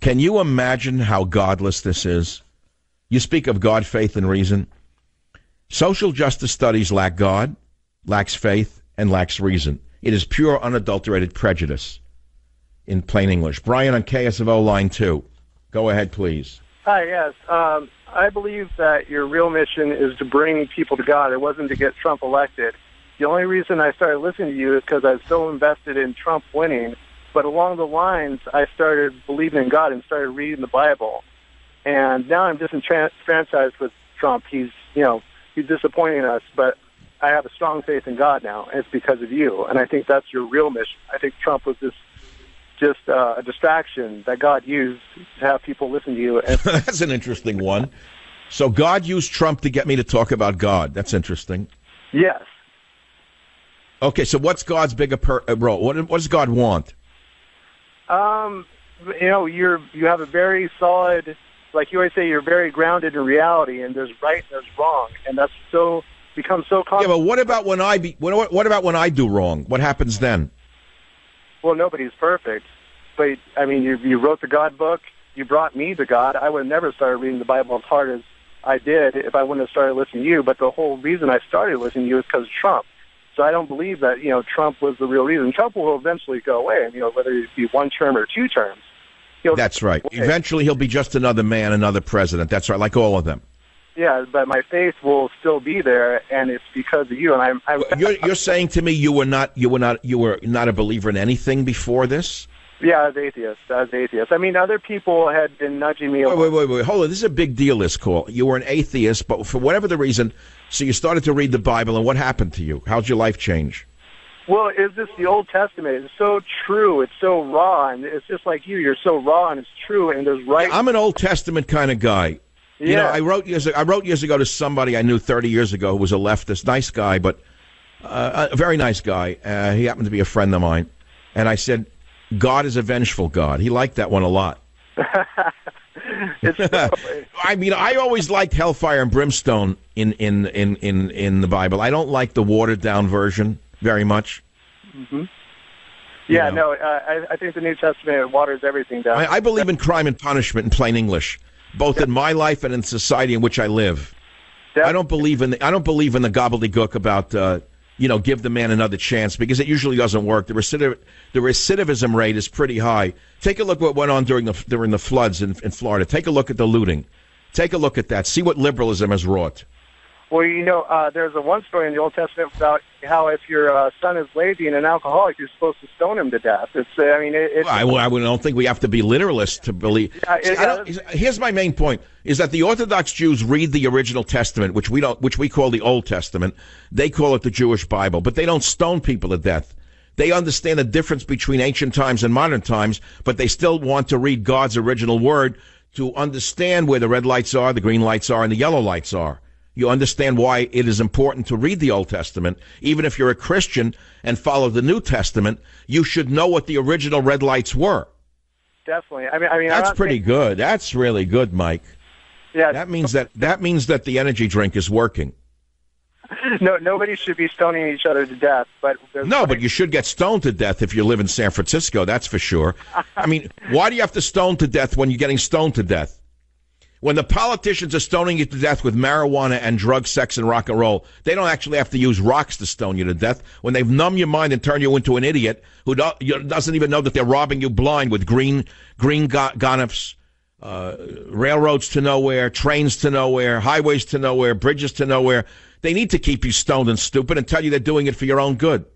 Can you imagine how godless this is? You speak of God, faith, and reason. Social justice studies lack God, lacks faith, and lacks reason. It is pure, unadulterated prejudice, in plain English. Brian on KSFO line 2. Go ahead, please. Hi, yes. I believe that your real mission is to bring people to God. It wasn't to get Trump elected. The only reason I started listening to you is because I was so invested in Trump winning. But along the lines, I started believing in God and started reading the Bible. And now I'm disenfranchised with Trump. He's disappointing us. But I have a strong faith in God now, and it's because of you. And I think that's your real mission. I think Trump was just a distraction that God used to have people listen to you. And that's an interesting one. So God used Trump to get me to talk about God. That's interesting. Yes. Okay, so what's God's bigger role? What does God want? You have a very solid, like you always say, you're very grounded in reality, and there's right and there's wrong, and that's becomes so complex. Yeah, but what about when I do wrong? What happens then? Well, nobody's perfect, but I mean, you wrote the God book. You brought me to God. I would have never started reading the Bible as hard as I did if I wouldn't have started listening to you. But the whole reason I started listening to you is because of Trump. So I don't believe that Trump was the real reason. Trump will eventually go away, and whether it be one term or 2 terms. That's right. Eventually, he'll be just another man, another president. That's right, like all of them. Yeah, but my faith will still be there, and it's because of you. And You're saying to me you were not a believer in anything before this? Yeah, I was atheist. I mean, other people had been nudging me. Wait. Hold on. This is a big deal, this call. You were an atheist, but for whatever the reason, so you started to read the Bible, and what happened to you? How'd your life change? Well, it's just the Old Testament. It's so true. It's so raw, and it's just like you. You're so raw, and it's true, and there's right. Yeah, I'm an Old Testament kind of guy. Yeah. I wrote years ago to somebody I knew 30 years ago who was a leftist, nice guy, but a very nice guy. He happened to be a friend of mine, and I said, God is a vengeful God. He liked that one a lot. I mean, I always liked hellfire and brimstone in the Bible. I don't like the watered down version very much. Mm-hmm. Yeah, I think the New Testament waters everything down. I believe in crime and punishment in plain English, both in my life and in society in which I live. I don't believe in the gobbledygook about give the man another chance, because it usually doesn't work. The recidivism rate is pretty high. Take a look at what went on during the floods in Florida. Take a look at the looting. Take a look at that. See what liberalism has wrought. Well, there's one story in the Old Testament about how if your son is lazy and an alcoholic, you're supposed to stone him to death. I don't think we have to be literalists to believe. Here's my main point: is that the Orthodox Jews read the original Testament, which we call the Old Testament. They call it the Jewish Bible, but they don't stone people to death. They understand the difference between ancient times and modern times, but they still want to read God's original word to understand where the red lights are, the green lights are, and the yellow lights are. You understand why it is important to read the Old Testament. Even if you're a Christian and follow the New Testament, you should know what the original red lights were. Definitely. I mean, that's pretty good. That's really good, Mike. Yeah. That means that the energy drink is working. No, nobody should be stoning each other to death. But you should get stoned to death if you live in San Francisco. That's for sure. I mean, why do you have to stone to death when you're getting stoned to death? When the politicians are stoning you to death with marijuana and drugs, sex, and rock and roll, they don't actually have to use rocks to stone you to death. When they've numbed your mind and turned you into an idiot who doesn't even know that they're robbing you blind with green gonifs, railroads to nowhere, trains to nowhere, highways to nowhere, bridges to nowhere. They need to keep you stoned and stupid and tell you they're doing it for your own good.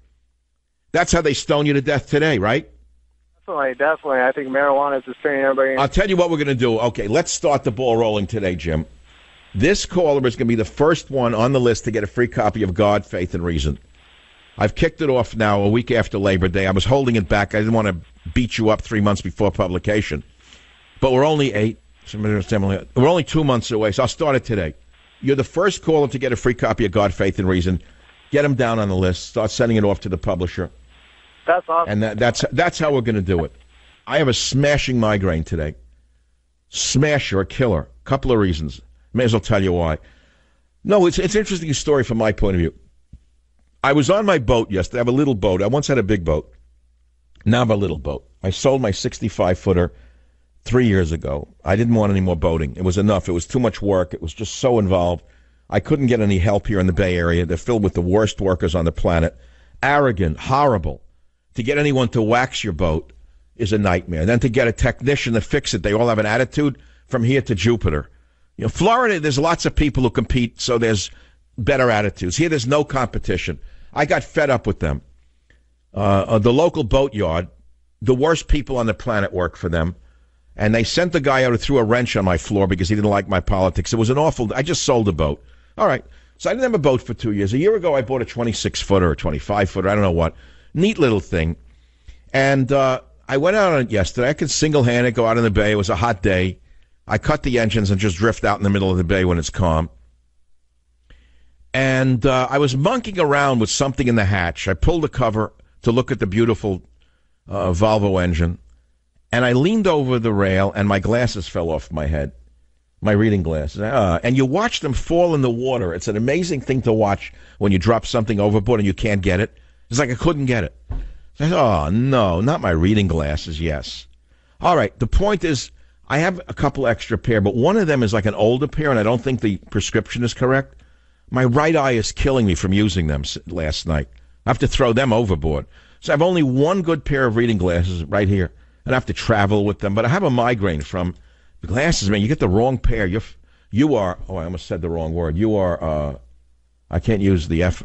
That's how they stone you to death today, right? Definitely. I think marijuana is just turning everybody. I'll tell you what we're going to do. Okay, let's start the ball rolling today, Jim. This caller is going to be the first one on the list to get a free copy of God, Faith, and Reason. I've kicked it off now a week after Labor Day. I was holding it back. I didn't want to beat you up 3 months before publication. But we're only 2 months away, so I'll start it today. You're the first caller to get a free copy of God, Faith, and Reason. Get them down on the list. Start sending it off to the publisher. That's awesome. And that's how we're going to do it. I have a smashing migraine today. Smasher, a killer. Couple of reasons. May as well tell you why. No, it's an interesting story from my point of view. I was on my boat yesterday. I have a little boat. I once had a big boat. Now I have a little boat. I sold my 65-footer 3 years ago. I didn't want any more boating. It was enough. It was too much work. It was just so involved. I couldn't get any help here in the Bay Area. They're filled with the worst workers on the planet. Arrogant, horrible. To get anyone to wax your boat is a nightmare. Then to get a technician to fix it, they all have an attitude from here to Jupiter. You know, Florida, there's lots of people who compete, so there's better attitudes. Here, there's no competition. I got fed up with them. The local boatyard, the worst people on the planet work for them. And they sent the guy out who threw a wrench on my floor because he didn't like my politics. It was an awful... I just sold a boat. All right. So I didn't have a boat for 2 years. A year ago, I bought a 26-footer or 25-footer. I don't know what. Neat little thing. And I went out on it yesterday. I could single-handed go out in the bay. It was a hot day. I cut the engines and just drift out in the middle of the bay when it's calm. And I was monkeying around with something in the hatch. I pulled the cover to look at the beautiful Volvo engine. And I leaned over the rail, and my glasses fell off my head, my reading glasses. And you watch them fall in the water. It's an amazing thing to watch when you drop something overboard and you can't get it. It's like I couldn't get it. So I thought, oh, no, not my reading glasses, yes. All right, the point is I have a couple extra pair, but one of them is like an older pair, and I don't think the prescription is correct. My right eye is killing me from using them last night. I have to throw them overboard. So I have only one good pair of reading glasses right here. And I have to travel with them. But I have a migraine from the glasses, man. You get the wrong pair. You are, oh, I almost said the wrong word. You are, I can't use the F.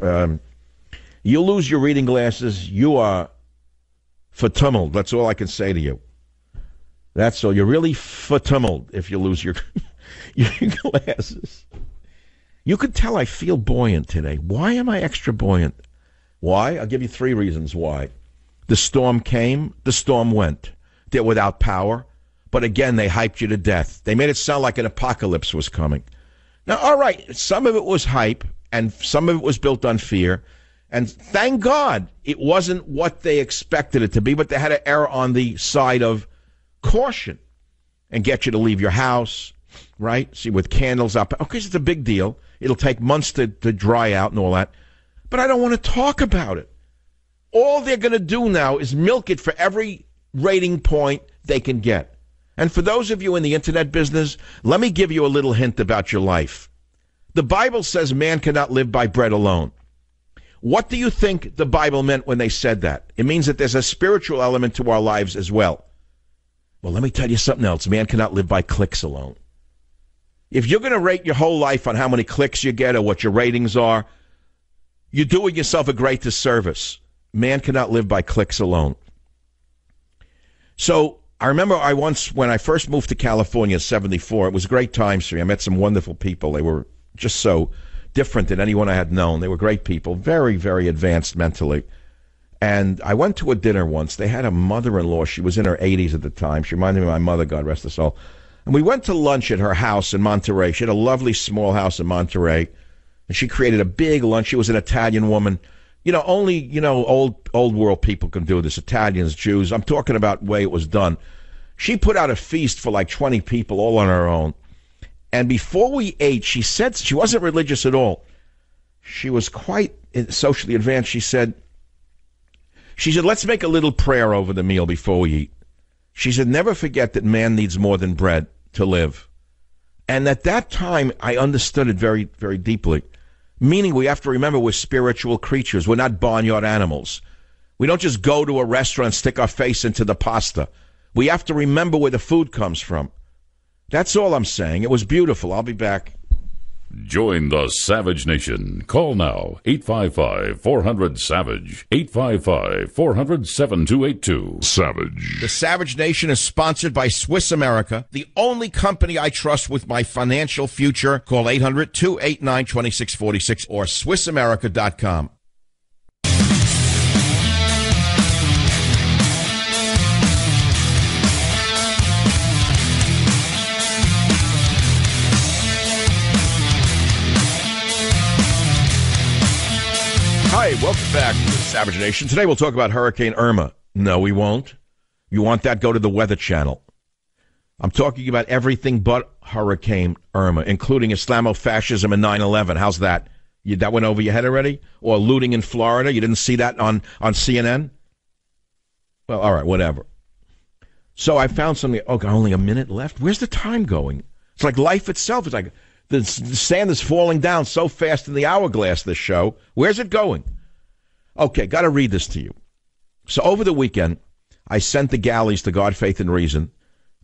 You lose your reading glasses. You are fatumbled. That's all I can say to you. That's all. You're really fatumbled if you lose your glasses. You could tell I feel buoyant today. Why am I extra buoyant? Why? I'll give you 3 reasons why. The storm came. The storm went. They're without power. But again, they hyped you to death. They made it sound like an apocalypse was coming. Now, all right, some of it was hype, and some of it was built on fear. And thank God it wasn't what they expected it to be, but they had to err on the side of caution and get you to leave your house, right? See, with candles up. Okay, it's a big deal. It'll take months to dry out and all that. But I don't want to talk about it. All they're going to do now is milk it for every rating point they can get. And for those of you in the internet business, let me give you a little hint about your life. The Bible says man cannot live by bread alone. What do you think the Bible meant when they said that? It means that there's a spiritual element to our lives as well. Well, let me tell you something else. Man cannot live by clicks alone. If you're going to rate your whole life on how many clicks you get or what your ratings are, you're doing yourself a great disservice. Man cannot live by clicks alone. So I remember when I first moved to California in 74, it was a great time for me. I met some wonderful people. They were just so different than anyone I had known. They were great people, very, very advanced mentally. And I went to a dinner once. They had a mother-in-law. She was in her 80s at the time. She reminded me of my mother, God rest her soul. And we went to lunch at her house in Monterey. She had a lovely small house in Monterey. And she created a big lunch. She was an Italian woman. Only, old world people can do this. Italians, Jews. I'm talking about the way it was done. She put out a feast for like 20 people all on her own. And before we ate, she said, she wasn't religious at all. She was quite socially advanced. She said, let's make a little prayer over the meal before we eat. She said, never forget that man needs more than bread to live. And at that time, I understood it very, very deeply. Meaning we have to remember we're spiritual creatures. We're not barnyard animals. We don't just go to a restaurant and stick our face into the pasta. We have to remember where the food comes from. That's all I'm saying. It was beautiful. I'll be back. Join the Savage Nation. Call now, 855-400-SAVAGE, 855-400-7282. Savage. The Savage Nation is sponsored by Swiss America, the only company I trust with my financial future. Call 800-289-2646 or SwissAmerica.com. Hi, welcome back to the Savage Nation. Today we'll talk about Hurricane Irma. No, we won't. You want that? Go to the Weather Channel. I'm talking about everything but Hurricane Irma, including Islamofascism and 9/11. How's that? That went over your head already? Or looting in Florida? You didn't see that on CNN? Well, all right, whatever. So I found something. Oh, God, only a minute left? Where's the time going? It's like life itself. It's like the sand is falling down so fast in the hourglass, this show. Where's it going? Okay, got to read this to you. So over the weekend, I sent the galleys to God, Faith, and Reason.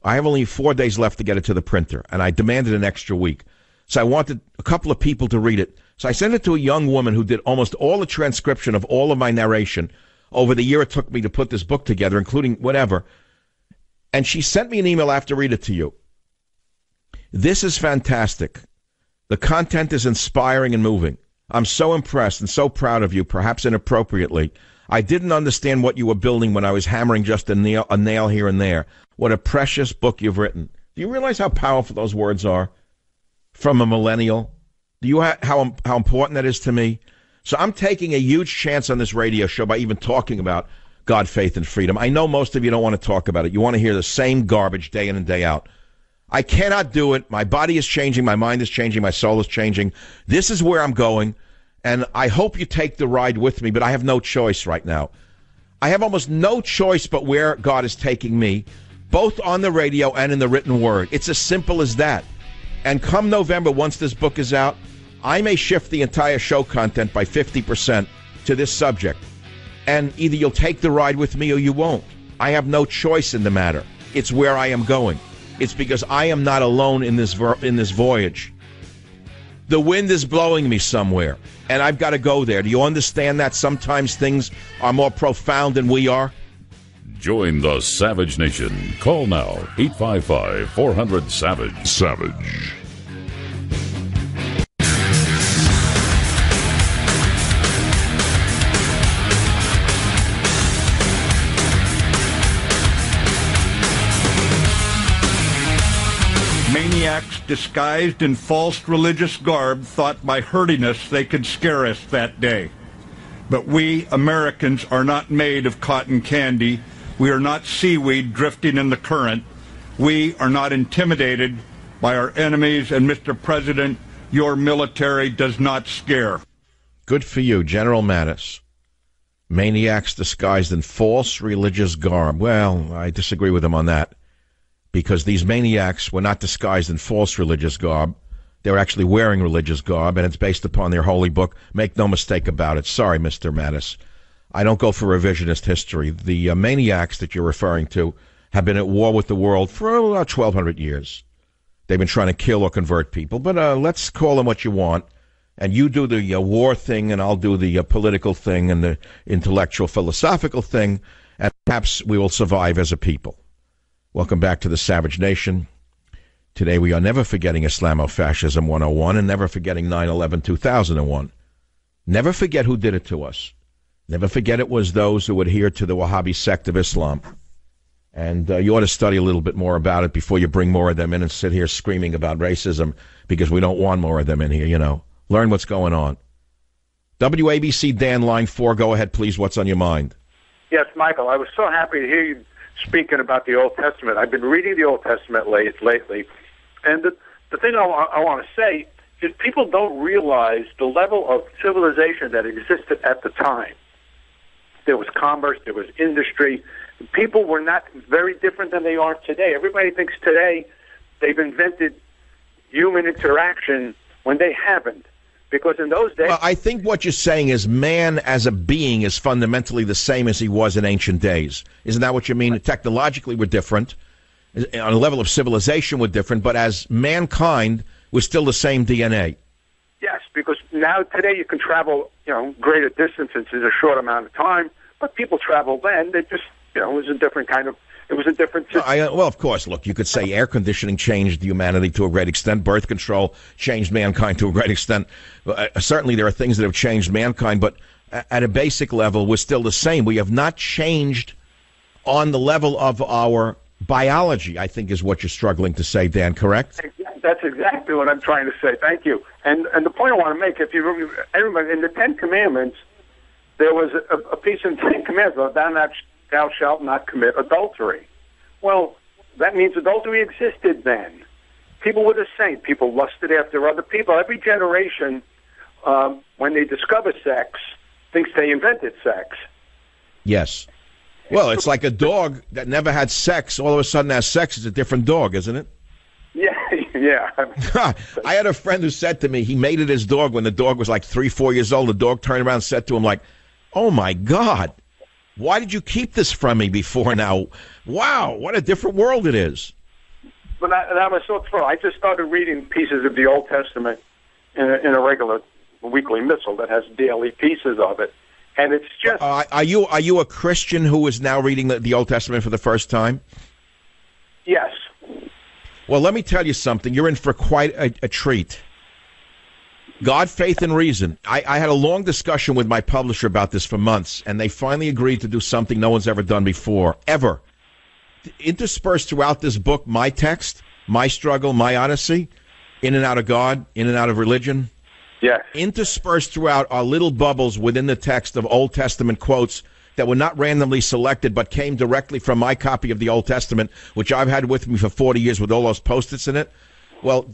I have only 4 days left to get it to the printer, and I demanded an extra week. So I wanted a couple of people to read it. So I sent it to a young woman who did almost all the transcription of all of my narration over the year it took me to put this book together, including whatever. And she sent me an email after read it to you. This is fantastic. The content is inspiring and moving. I'm so impressed and so proud of you, perhaps inappropriately. I didn't understand what you were building when I was hammering just a nail here and there. What a precious book you've written. Do you realize how powerful those words are from a millennial? Do you how important that is to me? So I'm taking a huge chance on this radio show by even talking about God, Faith, and Freedom. I know most of you don't want to talk about it. You want to hear the same garbage day in and day out. I cannot do it. My body is changing. My mind is changing. My soul is changing. This is where I'm going, and I hope you take the ride with me, but I have no choice right now. I have almost no choice but where God is taking me, both on the radio and in the written word. It's as simple as that. And come November, once this book is out, I may shift the entire show content by 50% to this subject. And either you'll take the ride with me or you won't. I have no choice in the matter. It's where I am going. It's because I am not alone in this voyage. The wind is blowing me somewhere, and I've got to go there. Do you understand that sometimes things are more profound than we are? Join the Savage Nation. Call now, 855-400-SAVAGE. Savage. Maniacs disguised in false religious garb thought by hurting us they could scare us that day. But we Americans are not made of cotton candy. We are not seaweed drifting in the current. We are not intimidated by our enemies, and Mr. President, your military does not scare. Good for you, General Mattis. Maniacs disguised in false religious garb. Well, I disagree with him on that, because these maniacs were not disguised in false religious garb. They were actually wearing religious garb, and it's based upon their holy book. Make no mistake about it. Sorry, Mr. Mattis. I don't go for revisionist history. The maniacs that you're referring to have been at war with the world for about 1,200 years. They've been trying to kill or convert people, but let's call them what you want. And you do the war thing, and I'll do the political thing and the intellectual, philosophical thing, and perhaps we will survive as a people. Welcome back to the Savage Nation. Today we are never forgetting Islamofascism 101 and never forgetting 9/11/2001. Never forget who did it to us. Never forget it was those who adhere to the Wahhabi sect of Islam. And you ought to study a little bit more about it before you bring more of them in and sit here screaming about racism, because we don't want more of them in here, you know. Learn what's going on. WABC Dan, line 4, go ahead, please. What's on your mind? Yes, Michael, I was so happy to hear you speaking about the Old Testament. I've been reading the Old Testament lately, and the thing I want to say is people don't realize the level of civilization that existed at the time. There was commerce, there was industry. People were not very different than they are today. Everybody thinks today they've invented human interaction when they haven't. Because in those days... Well, I think what you're saying is man as a being is fundamentally the same as he was in ancient days. Isn't that what you mean? Technologically, we're different. On a level of civilization, we're different. But as mankind, we're still the same DNA. Yes, because now, today, you can travel, greater distances in a short amount of time. But people travel then. They just, it was a different kind of... It was a different system. Well, of course, look, you could say air conditioning changed humanity to a great extent. Birth control changed mankind to a great extent. Certainly there are things that have changed mankind, but at a basic level, we're still the same. We have not changed on the level of our biology, I think is what you're struggling to say, Dan, correct? That's exactly what I'm trying to say. Thank you. And the point I want to make, if you remember, in the Ten Commandments, there was a piece in the Ten Commandments, thou shalt not commit adultery. Well, that means adultery existed then. People were the same. People lusted after other people. Every generation when they discover sex, thinks they invented sex. Yes. Well, it's like a dog that never had sex. All of a sudden has sex. It's a different dog, isn't it? Yeah, yeah. I had a friend who said to me, he mated his dog when the dog was like 3-4 years old. The dog turned around and said to him, like, "Oh, my God, why did you keep this from me before now? Wow, what a different world it is." But I was so thrilled. I just started reading pieces of the Old Testament in a regular weekly missal that has daily pieces of it. And it's just... Are you a Christian who is now reading the Old Testament for the first time? Yes. Well, let me tell you something. You're in for quite a treat. God, Faith, and Reason. I had a long discussion with my publisher about this for months, and they finally agreed to do something no one's ever done before, ever. Interspersed throughout this book, my text, my struggle, my odyssey, in and out of God, in and out of religion. Yes. Interspersed throughout are little bubbles within the text of Old Testament quotes that were not randomly selected but came directly from my copy of the Old Testament, which I've had with me for 40 years with all those Post-its in it. Well,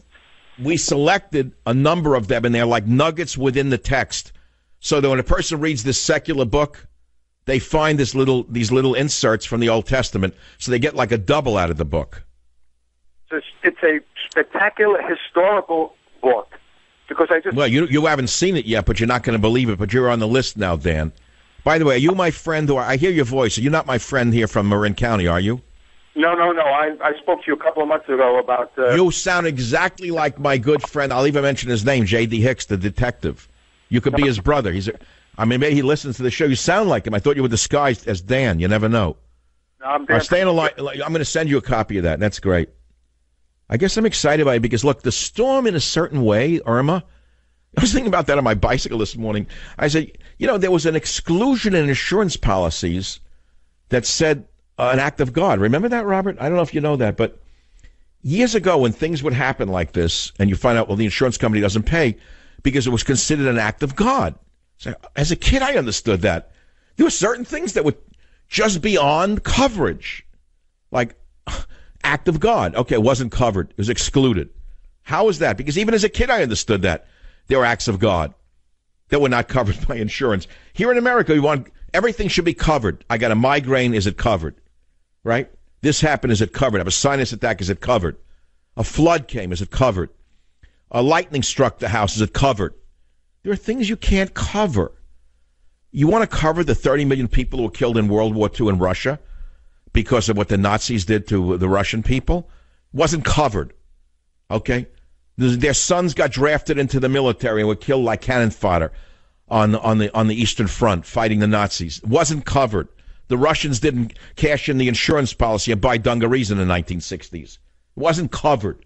we selected a number of them, and they're like nuggets within the text. So that when a person reads this secular book, they find these little inserts from the Old Testament, so they get like a double out of the book. It's a spectacular historical book. Because I just... Well, you haven't seen it yet, but you're not going to believe it. But you're on the list now, Dan. By the way, are you my friend? I hear your voice. You're not my friend here from Marin County, are you? No. I spoke to you a couple of months ago about... You sound exactly like my good friend. I'll even mention his name, J.D. Hicks, the detective. You could be his brother. Maybe he listens to the show. You sound like him. I thought you were disguised as Dan. You never know. No, I'm Dan. Stay in a line. I'm going to send you a copy of that. That's great. I guess I'm excited by it because, look, the storm in a certain way, Irma, I was thinking about that on my bicycle this morning. I said, there was an exclusion in insurance policies that said an act of God. Remember that, Robert? I don't know if you know that, but years ago when things would happen like this and you find out, well, the insurance company doesn't pay because it was considered an act of God. So, as a kid, I understood that. There were certain things that would just beyond coverage, like act of God. Okay, it wasn't covered. It was excluded. How is that? Because even as a kid, I understood that. There were acts of God that were not covered by insurance. Here in America, we want everything should be covered. I got a migraine. Is it covered? Right? This happened. Is it covered? I have a sinus attack. Is it covered? A flood came. Is it covered? A lightning struck the house. Is it covered? There are things you can't cover. You want to cover the 30 million people who were killed in World War II in Russia because of what the Nazis did to the Russian people? Wasn't covered. Okay? Their sons got drafted into the military and were killed like cannon fodder on the Eastern Front fighting the Nazis. It wasn't covered. The Russians didn't cash in the insurance policy and buy dungarees in the 1960s. It wasn't covered.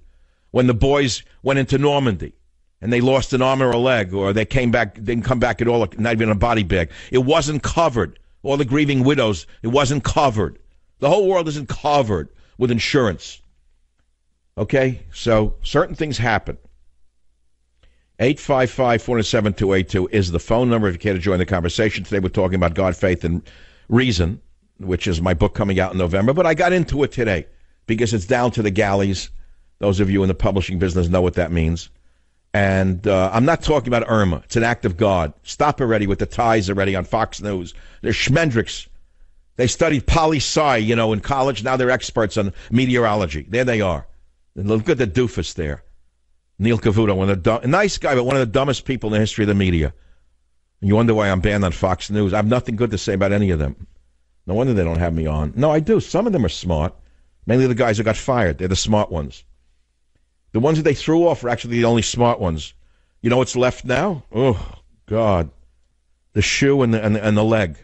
When the boys went into Normandy and they lost an arm or a leg, or they didn't come back at all, not even a body bag, it wasn't covered. All the grieving widows, it wasn't covered. The whole world isn't covered with insurance. Okay, so certain things happen. 855-407-282 is the phone number if you care to join the conversation. Today we're talking about God, Faith, and Reason, which is my book coming out in November. But I got into it today because it's down to the galleys. Those of you in the publishing business know what that means. And I'm not talking about Irma. It's an act of God. Stop already with the ties already on Fox News. They're schmendricks. They studied poli-sci, in college. Now they're experts on meteorology. There they are. And look at the doofus there. Neil Cavuto, a nice guy, but one of the dumbest people in the history of the media. And you wonder why I'm banned on Fox News. I have nothing good to say about any of them. No wonder they don't have me on. No, I do. Some of them are smart. Mainly the guys who got fired. They're the smart ones. The ones that they threw off are actually the only smart ones. You know what's left now? Oh, God. The shoe and the leg.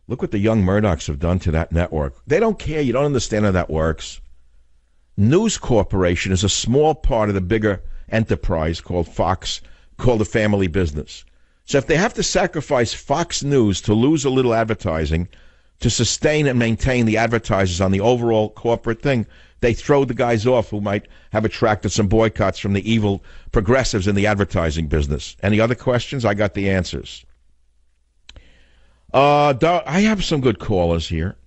Look what the young Murdochs have done to that network. They don't care. You don't understand how that works. News Corporation is a small part of the bigger enterprise called Fox, called the family business. So if they have to sacrifice Fox News to lose a little advertising to sustain and maintain the advertisers on the overall corporate thing, they throw the guys off who might have attracted some boycotts from the evil progressives in the advertising business. Any other questions? I got the answers. I have some good callers here.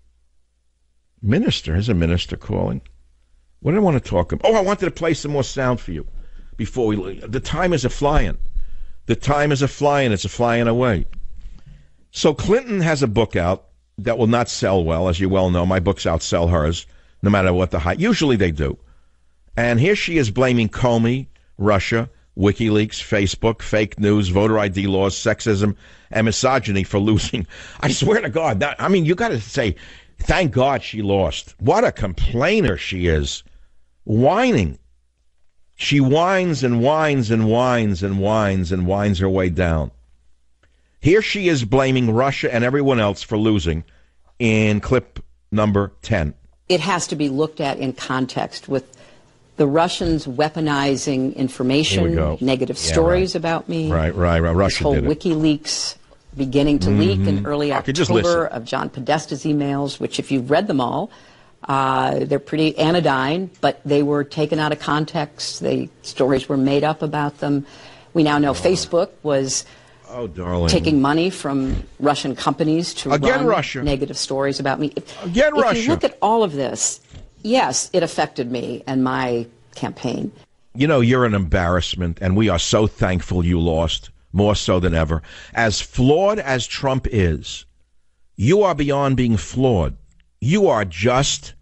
Minister, is a minister calling? What did I want to talk about? Oh, I wanted to play some more sound for you before we leave. The time is a-flying. The time is a-flying. It's a-flying away. So Clinton has a book out that will not sell well, as you well know. My books outsell hers, no matter what the hype. Usually they do. And here she is blaming Comey, Russia, WikiLeaks, Facebook, fake news, voter ID laws, sexism, and misogyny for losing. I swear to God, you got to say, thank God she lost. What a complainer she is. Whining. She whines and whines and whines and whines and whines her way down. Here she is blaming Russia and everyone else for losing in clip number 10. It has to be looked at in context with the Russians weaponizing information, negative stories about me. Right. Russia this whole did it. WikiLeaks beginning to leak in early October of John Podesta's emails, which if you've read them all, they're pretty anodyne, but they were taken out of context. Stories were made up about them. We now know Facebook was taking money from Russian companies to run negative stories about me. If you look at all of this, yes, it affected me and my campaign. You know, you're an embarrassment, and we are so thankful you lost, more so than ever. As flawed as Trump is, you are beyond being flawed. You are just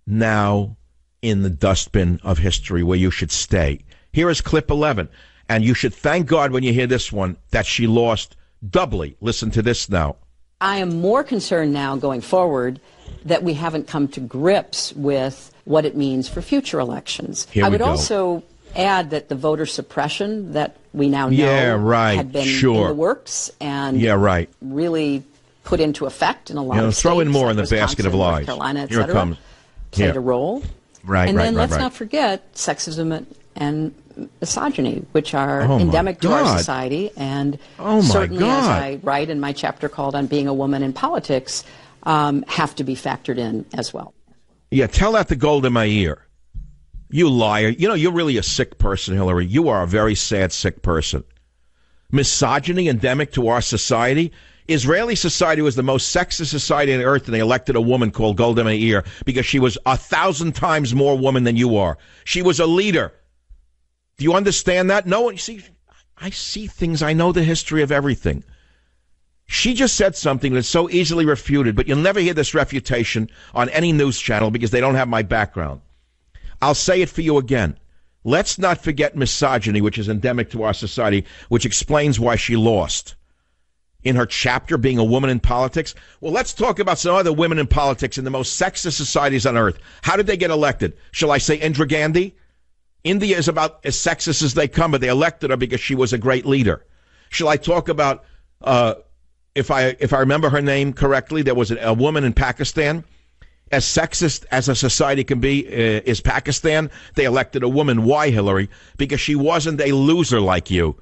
now in the dustbin of history where you should stay. Here is clip 11, and you should thank God when you hear this one that she lost doubly. Listen to this now. I am more concerned now going forward that we haven't come to grips with what it means for future elections. I would also add that the voter suppression that we now know had been in the works and really put into effect in a lot of states. Throw in more in the basket of lies. North Carolina, et Here it cetera, comes. played a role. And then let's not forget sexism and misogyny, which are endemic to our society. And certainly, as I write in my chapter called On Being a Woman in Politics, have to be factored in as well. Yeah, tell that to gold in my ear. You liar. You know, you're really a sick person, Hillary. You are a very sad, sick person. Misogyny endemic to our society. Israeli society was the most sexist society on earth, and they elected a woman called Golda Meir because she was 1,000 times more woman than you are. She was a leader. Do you understand that? No one. You see, I see things. I know the history of everything. She just said something that's so easily refuted, but you'll never hear this refutation on any news channel because they don't have my background. I'll say it for you again. Let's not forget misogyny, which is endemic to our society, which explains why she lost. In her chapter, Being a Woman in Politics, well, let's talk about some other women in politics in the most sexist societies on earth. How did they get elected? Shall I say Indira Gandhi? India is about as sexist as they come, but they elected her because she was a great leader. Shall I talk about... If I remember her name correctly, there was a woman in Pakistan. As sexist as a society can be is Pakistan. They elected a woman. Why, Hillary? Because she wasn't a loser like you.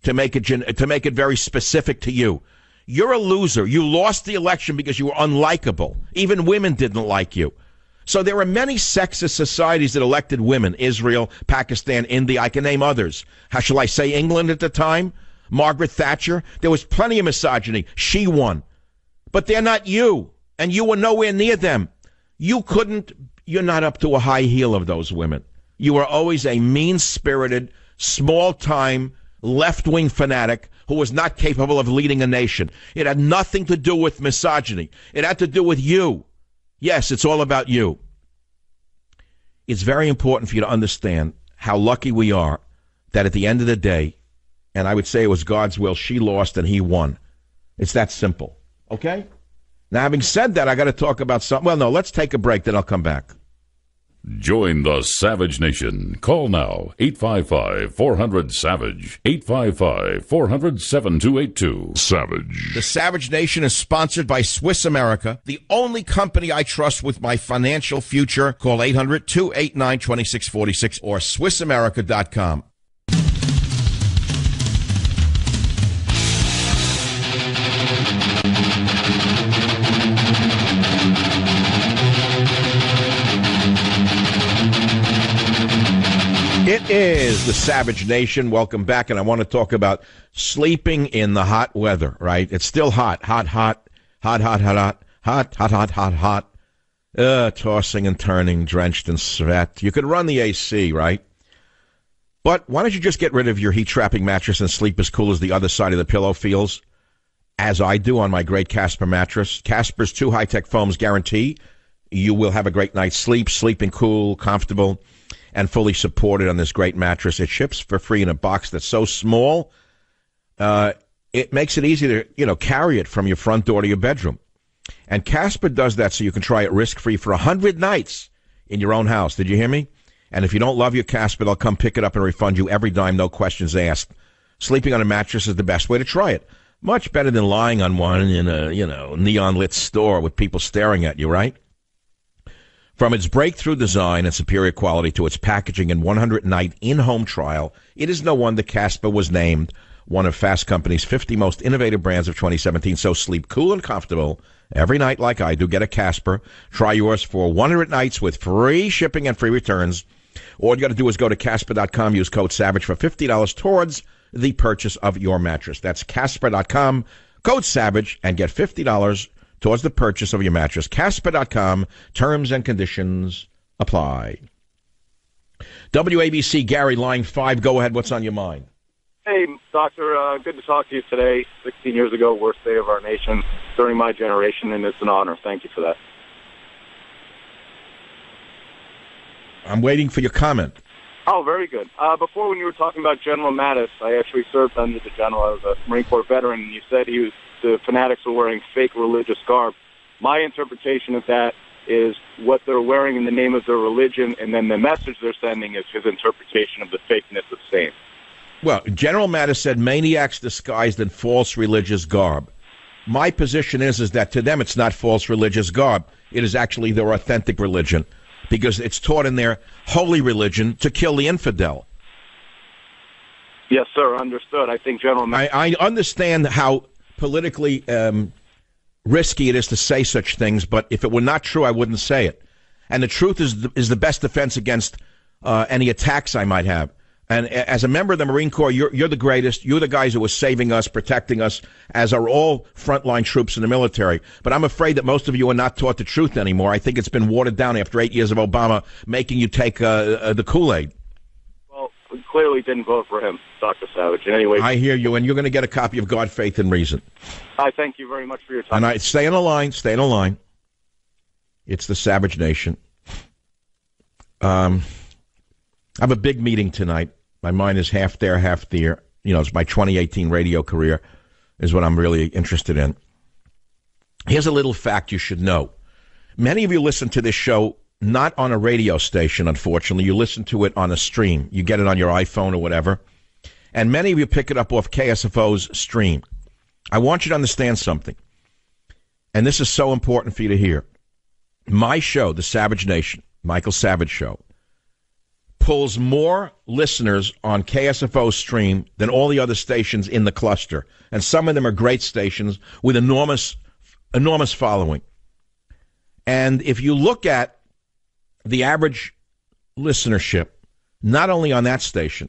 To make it very specific to you, you're a loser. You lost the election because you were unlikable. Even women didn't like you. So there are many sexist societies that elected women: Israel, Pakistan, India. I can name others. How shall I say England at the time? Margaret Thatcher. There was plenty of misogyny. She won. But they're not you, and you were nowhere near them. You're not up to a high heel of those women. You were always a mean-spirited, small-time, left-wing fanatic who was not capable of leading a nation. It had nothing to do with misogyny. It had to do with you. Yes, it's all about you. It's very important for you to understand how lucky we are that at the end of the day, and I would say it was God's will, she lost and he won. It's that simple. Okay? Now, having said that, I got to talk about something. Well, no, let's take a break, then I'll come back. Join the Savage Nation. Call now, 855-400-SAVAGE, 855-400-7282. Savage. The Savage Nation is sponsored by Swiss America, the only company I trust with my financial future. Call 800-289-2646 or SwissAmerica.com. It is the Savage Nation. Welcome back, and I want to talk about sleeping in the hot weather, right? It's still hot, tossing and turning, drenched in sweat. You could run the AC, right? But why don't you just get rid of your heat-trapping mattress and sleep as cool as the other side of the pillow feels, as I do on my great Casper mattress. Casper's 2 high-tech foams guarantee you will have a great night's sleep, sleeping cool, comfortable, and fully supported on this great mattress. It ships for free in a box that's so small, it makes it easy to, carry it from your front door to your bedroom. And Casper does that so you can try it risk-free for 100 nights in your own house. Did you hear me? And if you don't love your Casper, they'll come pick it up and refund you every dime, no questions asked. Sleeping on a mattress is the best way to try it. Much better than lying on one in a, neon-lit store with people staring at you, right? From its breakthrough design and superior quality to its packaging and 100-night in-home trial, it is no wonder Casper was named one of Fast Company's 50 most innovative brands of 2017. So sleep cool and comfortable every night like I do. Get a Casper. Try yours for 100 nights with free shipping and free returns. All you got to do is go to Casper.com, use code SAVAGE for $50 towards the purchase of your mattress. That's Casper.com, code SAVAGE, and get $50 towards the purchase of your mattress. Casper.com, terms and conditions apply. WABC, Gary, line 5. Go ahead. What's on your mind? Hey, Doctor, good to talk to you today. 16 years ago, worst day of our nation during my generation, and it's an honor. Thank you for that. I'm waiting for your comment. Oh, very good. Before, when you were talking about General Mattis, I actually served under the general. I was a Marine Corps veteran, and you said the fanatics were wearing fake religious garb. My interpretation of that is what they're wearing in the name of their religion, and then the message they're sending is his interpretation of the fakeness of same. Well, General Mattis said maniacs disguised in false religious garb. My position is that to them it's not false religious garb. It is actually their authentic religion, because it's taught in their holy religion to kill the infidel. Yes, sir, understood. I think General Mattis... I understand how politically risky it is to say such things, but if it were not true, I wouldn't say it. And the truth is the best defense against any attacks I might have. And as a member of the Marine Corps, you're the greatest. You're the guys who are saving us, protecting us, as are all frontline troops in the military. But I'm afraid that most of you are not taught the truth anymore. I think it's been watered down after 8 years of Obama making you take the Kool-Aid. Well, we clearly didn't vote for him, Dr. Savage. Anyway, I hear you, and you're going to get a copy of God, Faith, and Reason. I thank you very much for your time. And stay on the line. Stay on the line. It's the Savage Nation. I have a big meeting tonight. My mind is half there, half there. It's my 2018 radio career is what I'm really interested in. Here's a little fact you should know. Many of you listen to this show not on a radio station, unfortunately. You listen to it on a stream. You get it on your iPhone or whatever. And many of you pick it up off KSFO's stream. I want you to understand something. And this is so important for you to hear. My show, The Savage Nation, Michael Savage Show, pulls more listeners on KSFO stream than all the other stations in the cluster. And some of them are great stations with enormous following. And if you look at the average listenership, not only on that station,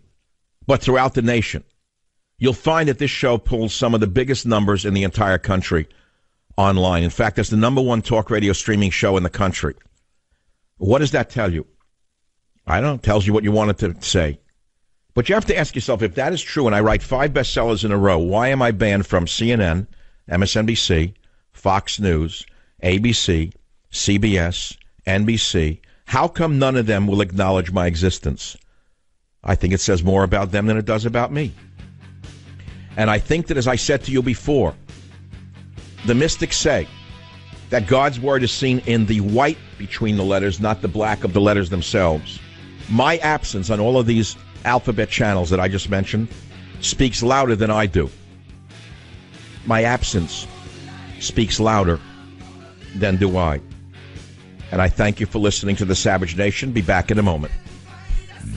but throughout the nation, you'll find that this show pulls some of the biggest numbers in the entire country online. In fact, it's the #1 talk radio streaming show in the country. What does that tell you? I don't know. It tells you what you wanted to say. But you have to ask yourself, if that is true, and I write 5 bestsellers in a row, why am I banned from CNN, MSNBC, Fox News, ABC, CBS, NBC? How come none of them will acknowledge my existence? I think it says more about them than it does about me. And I think that, as I said to you before, the mystics say that God's word is seen in the white between the letters, not the black of the letters themselves. My absence on all of these alphabet channels that I just mentioned speaks louder than I do. My absence speaks louder than do I. And I thank you for listening to The Savage Nation. Be back in a moment.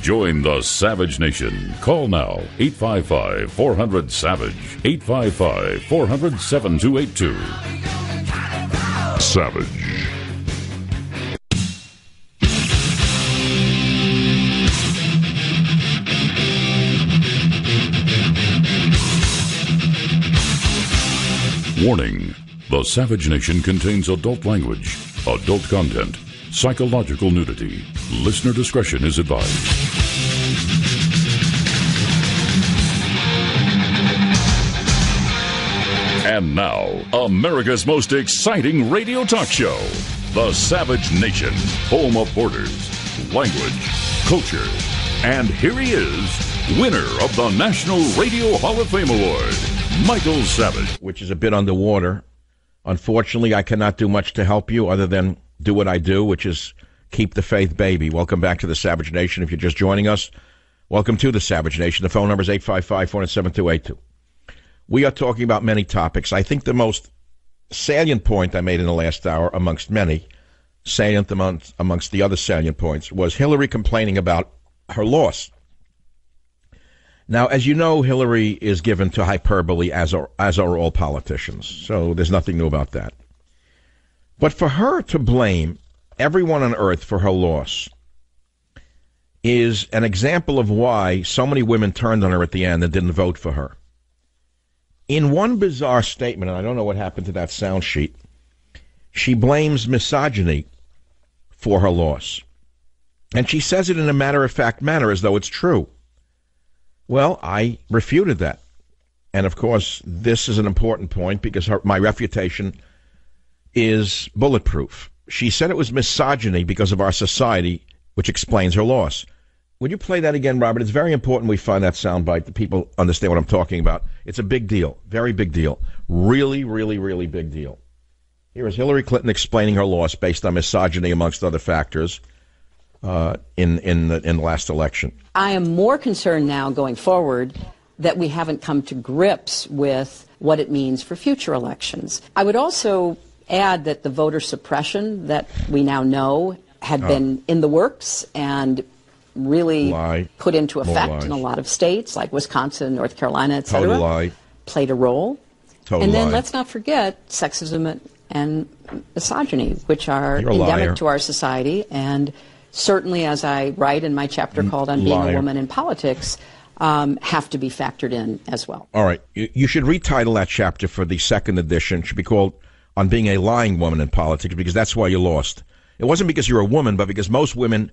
Join the Savage Nation. Call now, 855-400-SAVAGE, 855-400-7282. Savage. Warning. The Savage Nation contains adult language, adult content, psychological nudity. Listener discretion is advised. And now, America's most exciting radio talk show, The Savage Nation, home of borders, language, culture. And here he is, winner of the National Radio Hall of Fame Award, Michael Savage. Which is a bit underwater. Unfortunately, I cannot do much to help you other than do what I do, which is keep the faith, baby. Welcome back to the Savage Nation. If you're just joining us, welcome to the Savage Nation. The phone number is 855-407-282. We are talking about many topics. I think the most salient point I made in the last hour, amongst many, salient amongst the other salient points, was Hillary complaining about her loss. Now, as you know, Hillary is given to hyperbole, as are all politicians, so there's nothing new about that. But for her to blame everyone on earth for her loss is an example of why so many women turned on her at the end and didn't vote for her. In one bizarre statement, and I don't know what happened to that sound sheet, she blames misogyny for her loss. And she says it in a matter-of-fact manner, as though it's true. Well, I refuted that. And, of course, this is an important point because my refutation is bulletproof. She said it was misogyny because of our society, which explains her loss. Would you play that again, Robert? It's very important we find that soundbite that people understand what I'm talking about. It's a big deal, very big deal. Really, really, really big deal. Here is Hillary Clinton explaining her loss based on misogyny, amongst other factors, in the last election. I am more concerned now going forward that we haven't come to grips with what it means for future elections. I would also add that the voter suppression that we now know had been in the works and really put into effect in a lot of states like Wisconsin, North Carolina, et cetera, played a role. And then let's not forget sexism and misogyny, which are endemic to our society, and certainly, as I write in my chapter called On Being a Woman in Politics, have to be factored in as well. All right. You should retitle that chapter for the second edition. It should be called On Being a Lying Woman in Politics, because that's why you lost. It wasn't because you're a woman, but because most women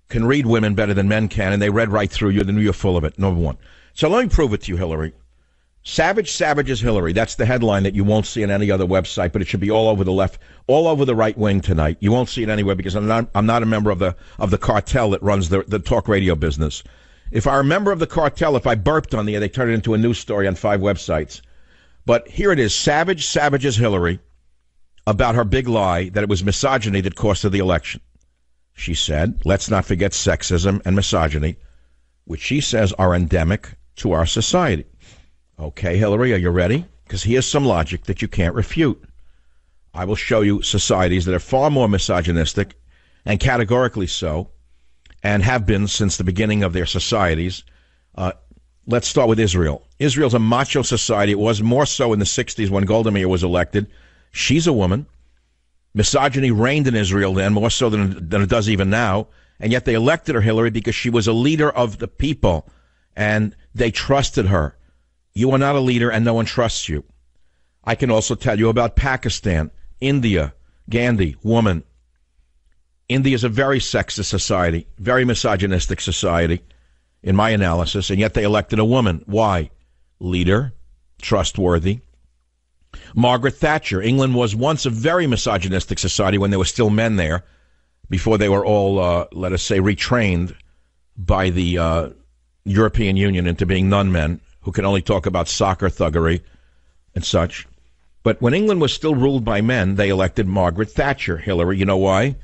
can read women better than men can, and they read right through you, then you're full of it, number one. So let me prove it to you, Hillary. Savage savages Hillary. That's the headline that you won't see on any other website, but it should be all over the left, all over the right wing tonight. You won't see it anywhere because I'm not a member of the cartel that runs the talk radio business. If I were a member of the cartel, if I burped on the air, they turn it into a news story on 5 websites. But here it is. Savage savages Hillary about her big lie that it was misogyny that cost her the election. She said, let's not forget sexism and misogyny, which she says are endemic to our society. Okay, Hillary, are you ready? Because here's some logic that you can't refute. I will show you societies that are far more misogynistic, and categorically so, and have been since the beginning of their societies. Let's start with Israel. Israel's a macho society. It was more so in the 60s when Golda Meir was elected. She's a woman. Misogyny reigned in Israel then, more so than it does even now, and yet they elected her, Hillary, because she was a leader of the people, and they trusted her. You are not a leader, and no one trusts you. I can also tell you about Pakistan, India, Gandhi, woman. India is a very sexist society, very misogynistic society, in my analysis, and yet they elected a woman. Why? Leader, trustworthy. Margaret Thatcher. England was once a very misogynistic society when there were still men there, before they were all, let us say, retrained by the European Union into being nun-men who can only talk about soccer thuggery and such. But when England was still ruled by men, they elected Margaret Thatcher. Hillary, you know why?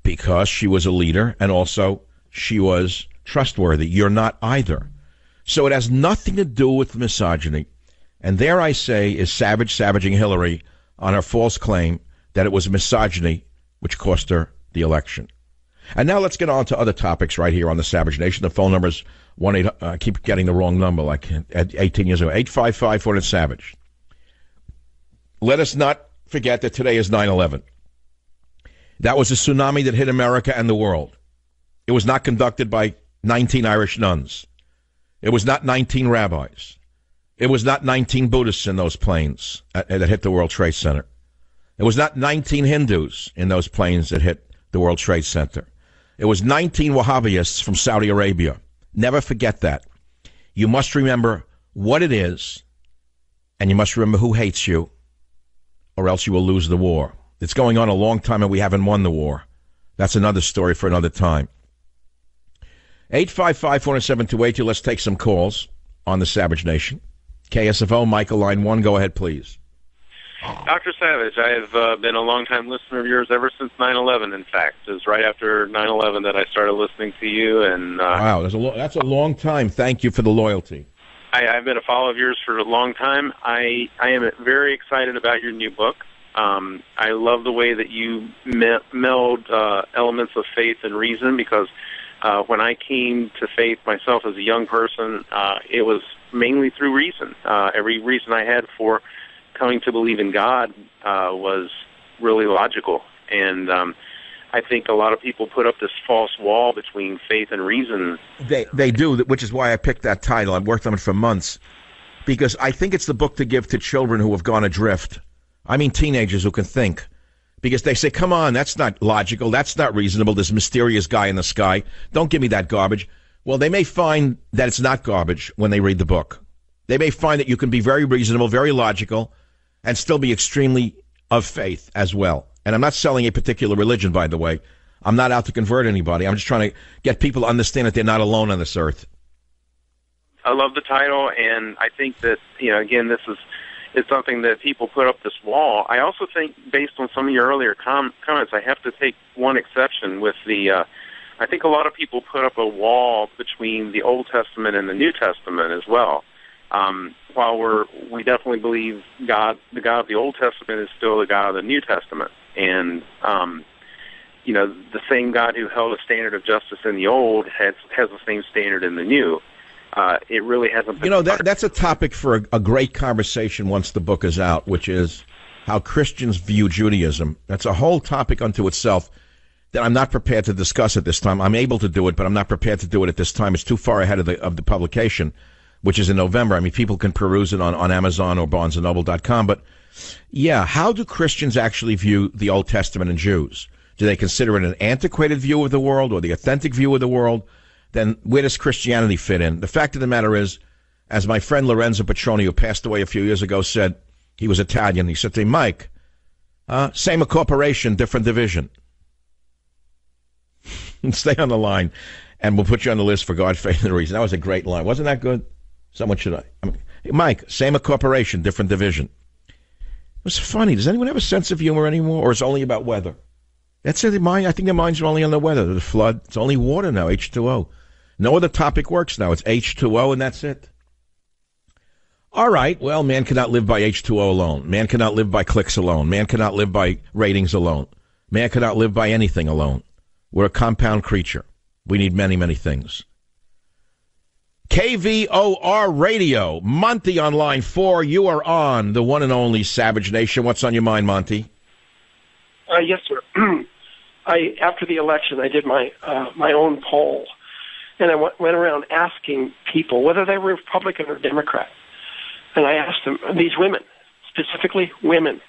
Because she was a leader, and also she was trustworthy. You're not either. So it has nothing to do with misogyny. And there, I say, is savaging Hillary on her false claim that it was misogyny which cost her the election. And now let's get on to other topics right here on the Savage Nation. The phone number is 1-800, I keep getting the wrong number, like 18 years ago, 855-400-SAVAGE. Let us not forget that today is 9/11. That was a tsunami that hit America and the world. It was not conducted by 19 Irish nuns. It was not 19 rabbis. It was not 19 Buddhists in those planes that hit the World Trade Center. It was not 19 Hindus in those planes that hit the World Trade Center. It was 19 Wahhabists from Saudi Arabia. Never forget that. You must remember what it is, and you must remember who hates you, or else you will lose the war. It's going on a long time, and we haven't won the war. That's another story for another time. 855-407-282. Let's take some calls on the Savage Nation. KSFO, Michael, line 1. Go ahead, please. Dr. Savage, I have been a long-time listener of yours ever since 9/11, in fact. It was right after 9/11 that I started listening to you. And wow, that's a long time. Thank you for the loyalty. I've been a follower of yours for a long time. I am very excited about your new book. I love the way that you meld elements of faith and reason, because when I came to faith myself as a young person, it was mainly through reason. Every reason I had for coming to believe in God was really logical. And I think a lot of people put up this false wall between faith and reason. They do, which is why I picked that title. I've worked on it for months, because I think it's the book to give to children who have gone adrift. I mean teenagers who can think. Because they say, come on, that's not logical, that's not reasonable, this mysterious guy in the sky. Don't give me that garbage. Well, they may find that it's not garbage when they read the book. They may find that you can be very reasonable, very logical, and still be extremely of faith as well. And I'm not selling a particular religion, by the way. I'm not out to convert anybody. I'm just trying to get people to understand that they're not alone on this earth. I love the title, and I think that, again, this is something that people put up this wall. I also think, based on some of your earlier comments, I have to take one exception with the, I think a lot of people put up a wall between the Old Testament and the New Testament as well. While we definitely believe the God of the Old Testament is still the God of the New Testament. And, the same God who held a standard of justice in the Old has the same standard in the New. It really hasn't been... that's a topic for a great conversation once the book is out, which is how Christians view Judaism. That's a whole topic unto itself that I'm not prepared to discuss at this time. I'm able to do it, but I'm not prepared to do it at this time. It's too far ahead of the publication, which is in November. I mean, people can peruse it on Amazon or BarnesandNoble.com. But, yeah, how do Christians actually view the Old Testament and Jews? Do they consider it an antiquated view of the world or the authentic view of the world? Then where does Christianity fit in? The fact of the matter is, as my friend Lorenzo Petroni, who passed away a few years ago, said, he was Italian, he said to me, Mike, same a corporation, different division. Stay on the line, and we'll put you on the list for God, faith, and reason. That was a great line. Wasn't that good? Someone should Mike, same a corporation, different division. It was funny. Does anyone have a sense of humor anymore, or it's only about weather? That's it. I think their minds are only on the weather, the flood. It's only water now, H2O. No other topic works now. It's H2O, and that's it. All right. Well, man cannot live by H2O alone. Man cannot live by clicks alone. Man cannot live by ratings alone. Man cannot live by anything alone. We're a compound creature. We need many, many things. KVOR Radio. Monty on line 4. You are on the one and only Savage Nation. What's on your mind, Monty? Yes, sir. After the election, I did my own poll, and I went around asking people whether they were Republican or Democrat. And I asked them, these women, specifically women,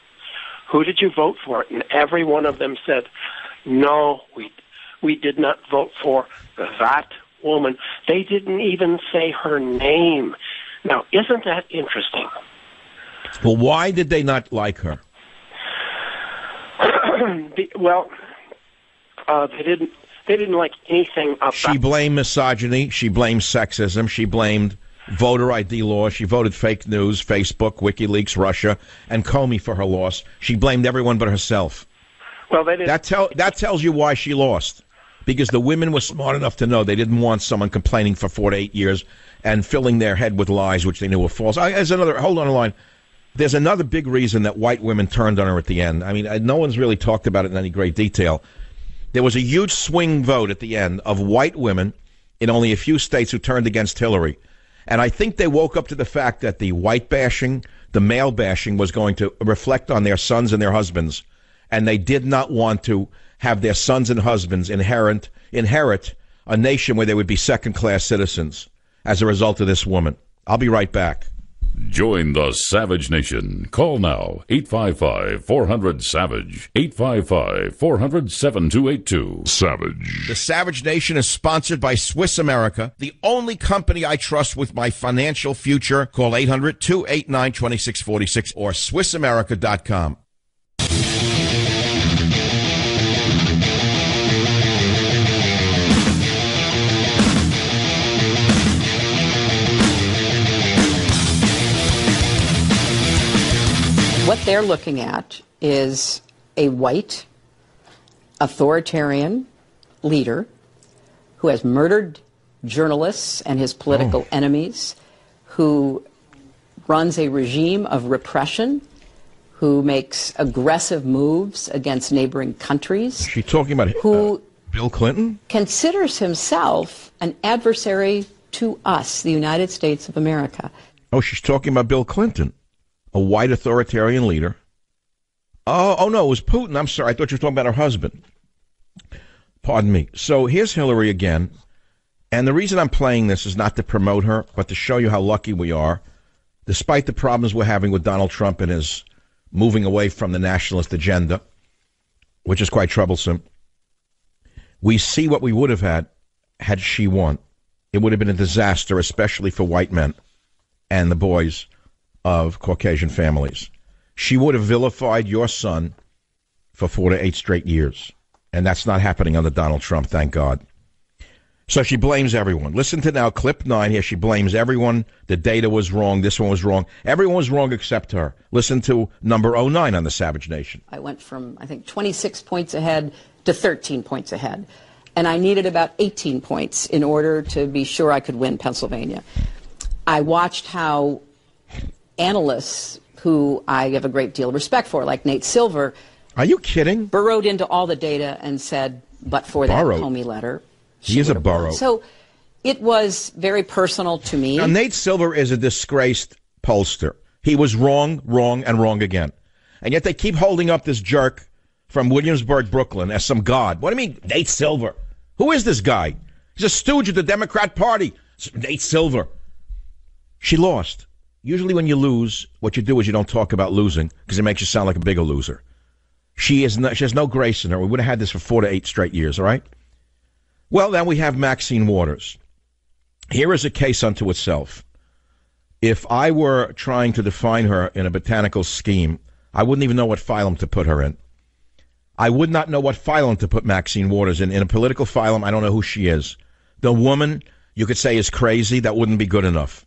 who did you vote for? And every one of them said, no, we did not vote for that woman. They didn't even say her name. Now, isn't that interesting? Well, why did they not like her? They didn't like anything about. She blamed misogyny. She blamed sexism. She blamed voter ID laws. She voted fake news, Facebook, WikiLeaks, Russia, and Comey for her loss. She blamed everyone but herself. Well, they didn't. That tells you why she lost. Because the women were smart enough to know they didn't want someone complaining for 4 to 8 years and filling their head with lies which they knew were false. Hold on a line. There's another big reason that white women turned on her at the end. I mean, no one's really talked about it in any great detail. There was a huge swing vote at the end of white women in only a few states who turned against Hillary. And I think they woke up to the fact that the white bashing, the male bashing, was going to reflect on their sons and their husbands. And they did not want to have their sons and husbands inherit a nation where they would be second-class citizens as a result of this woman. I'll be right back. Join the Savage Nation. Call now, 855-400-SAVAGE, 855-400-7282. Savage. The Savage Nation is sponsored by Swiss America, the only company I trust with my financial future. Call 800-289-2646 or SwissAmerica.com. What they're looking at is a white, authoritarian leader who has murdered journalists and his political enemies, who runs a regime of repression, who makes aggressive moves against neighboring countries. Is she talking about who Bill Clinton? Considers himself an adversary to us, the United States of America. Oh, she's talking about Bill Clinton, a white authoritarian leader. Oh, no, it was Putin. I'm sorry. I thought you were talking about her husband. Pardon me. So here's Hillary again. And the reason I'm playing this is not to promote her, but to show you how lucky we are, despite the problems we're having with Donald Trump and his moving away from the nationalist agenda, which is quite troublesome. We see what we would have had she won. It would have been a disaster, especially for white men and the boys of Caucasian families. She would have vilified your son for 4 to 8 straight years. And that's not happening under Donald Trump, thank God. So she blames everyone. Listen to now clip 9 here. She blames everyone. The data was wrong. This one was wrong. Everyone was wrong except her. Listen to number 09 on the Savage Nation. I went from, I think, 26 points ahead to 13 points ahead. And I needed about 18 points in order to be sure I could win Pennsylvania. I watched how analysts, who I have a great deal of respect for, like Nate Silver. Are you kidding? Burrowed into all the data and said, but for that Comey letter. He is a burrow. So it was very personal to me. Now, Nate Silver is a disgraced pollster. He was wrong, and wrong again. And yet they keep holding up this jerk from Williamsburg, Brooklyn as some god. What do you mean, Nate Silver? Who is this guy? He's a stooge of the Democrat Party. Nate Silver. She lost. Usually when you lose, what you do is you don't talk about losing because it makes you sound like a bigger loser. She has no grace in her. We would have had this for 4 to 8 straight years, all right? Well, then we have Maxine Waters. Here is a case unto itself. If I were trying to define her in a botanical scheme, I wouldn't even know what phylum to put her in. I would not know what phylum to put Maxine Waters in. In a political phylum, I don't know who she is. The woman, you could say, is crazy. That wouldn't be good enough.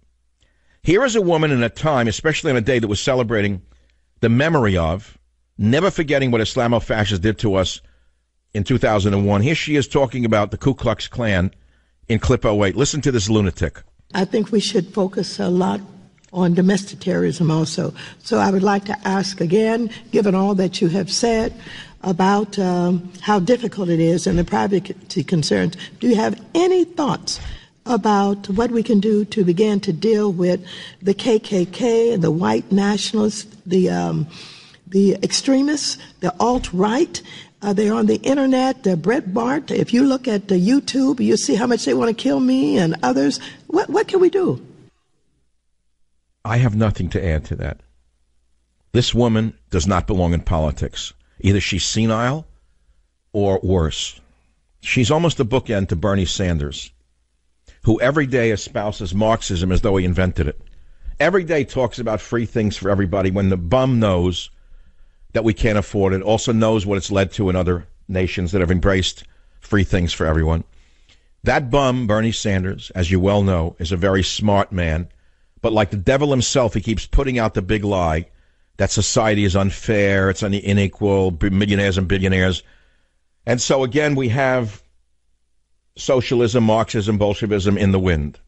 Here is a woman in a time, especially on a day that was celebrating the memory of, never forgetting what Islamofascists did to us in 2001. Here she is talking about the Ku Klux Klan in clip 08. Listen to this lunatic. I think we should focus a lot on domestic terrorism also. So I would like to ask again, given all that you have said about how difficult it is and the privacy concerns, do you have any thoughts about what we can do to begin to deal with the KKK and the white nationalists, the extremists, the alt-right? They're on the internet. Brett Bart. If you look at the YouTube, you see how much they want to kill me and others. What can we do? I have nothing to add to that. This woman does not belong in politics. Either she's senile or worse. She's almost a bookend to Bernie Sanders, who every day espouses Marxism as though he invented it. Every day talks about free things for everybody when the bum knows that we can't afford it, also knows what it's led to in other nations that have embraced free things for everyone. That bum, Bernie Sanders, as you well know, is a very smart man, but like the devil himself, he keeps putting out the big lie that society is unfair, it's unequal, millionaires and billionaires. And so again, we have socialism, Marxism, Bolshevism in the wind.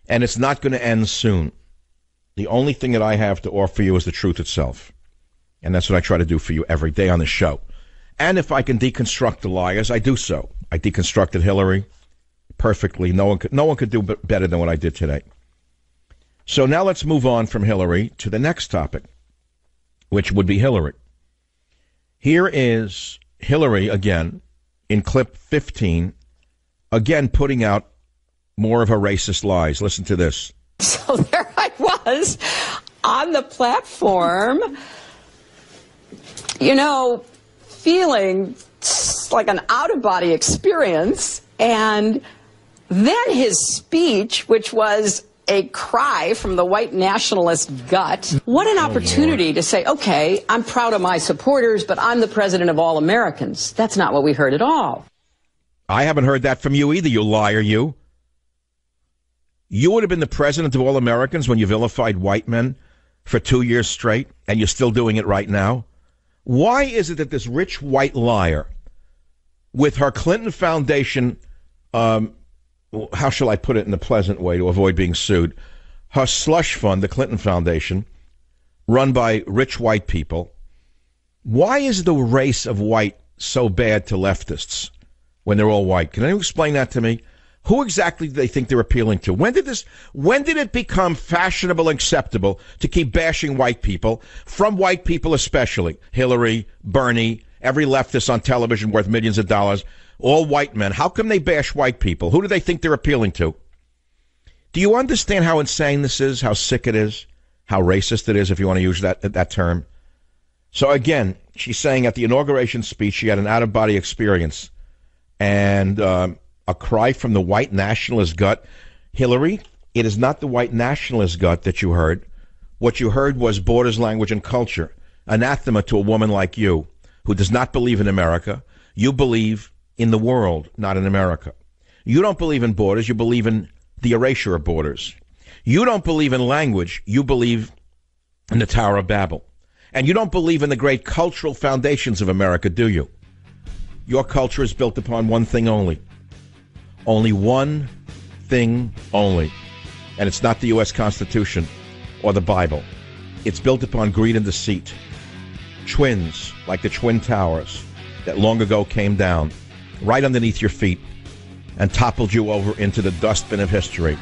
And it's not going to end soon. The only thing that I have to offer you is the truth itself. And that's what I try to do for you every day on the show. And if I can deconstruct the liars, I do so. I deconstructed Hillary perfectly. No one could do better than what I did today. So now let's move on from Hillary to the next topic, which would be Hillary. Here is Hillary again in clip 15, again putting out more of her racist lies. Listen to this. So there I was on the platform, feeling like an out-of-body experience. And then his speech, which was a cry from the white nationalist gut. What an opportunity to say, okay, I'm proud of my supporters, but I'm the president of all Americans. That's not what we heard at all. I haven't heard that from you either, you liar, you. You would have been the president of all Americans when you vilified white men for 2 years straight, and you're still doing it right now. Why is it that this rich white liar, with her Clinton Foundation, how shall I put it in a pleasant way to avoid being sued, her slush fund, the Clinton Foundation, run by rich white people, why is the race of white so bad to leftists when they're all white? Can anyone explain that to me? Who exactly do they think they're appealing to? When did it become fashionable and acceptable to keep bashing white people, from white people especially? Hillary, Bernie, every leftist on television worth millions of dollars, all white men. How come they bash white people? Who do they think they're appealing to? Do you understand how insane this is, how sick it is, how racist it is, if you want to use that term? So again, she's saying at the inauguration speech she had an out-of-body experience, and a cry from the white nationalist gut. Hillary, it is not the white nationalist gut that you heard. What you heard was borders, language, and culture. Anathema to a woman like you, who does not believe in America. You believe in the world, not in America. You don't believe in borders. You believe in the erasure of borders. You don't believe in language. You believe in the Tower of Babel. And you don't believe in the great cultural foundations of America, do you? Your culture is built upon one thing only. Only one thing only. And it's not the U.S. Constitution or the Bible. It's built upon greed and deceit. Twins, like the Twin Towers, that long ago came down right underneath your feet and toppled you over into the dustbin of history,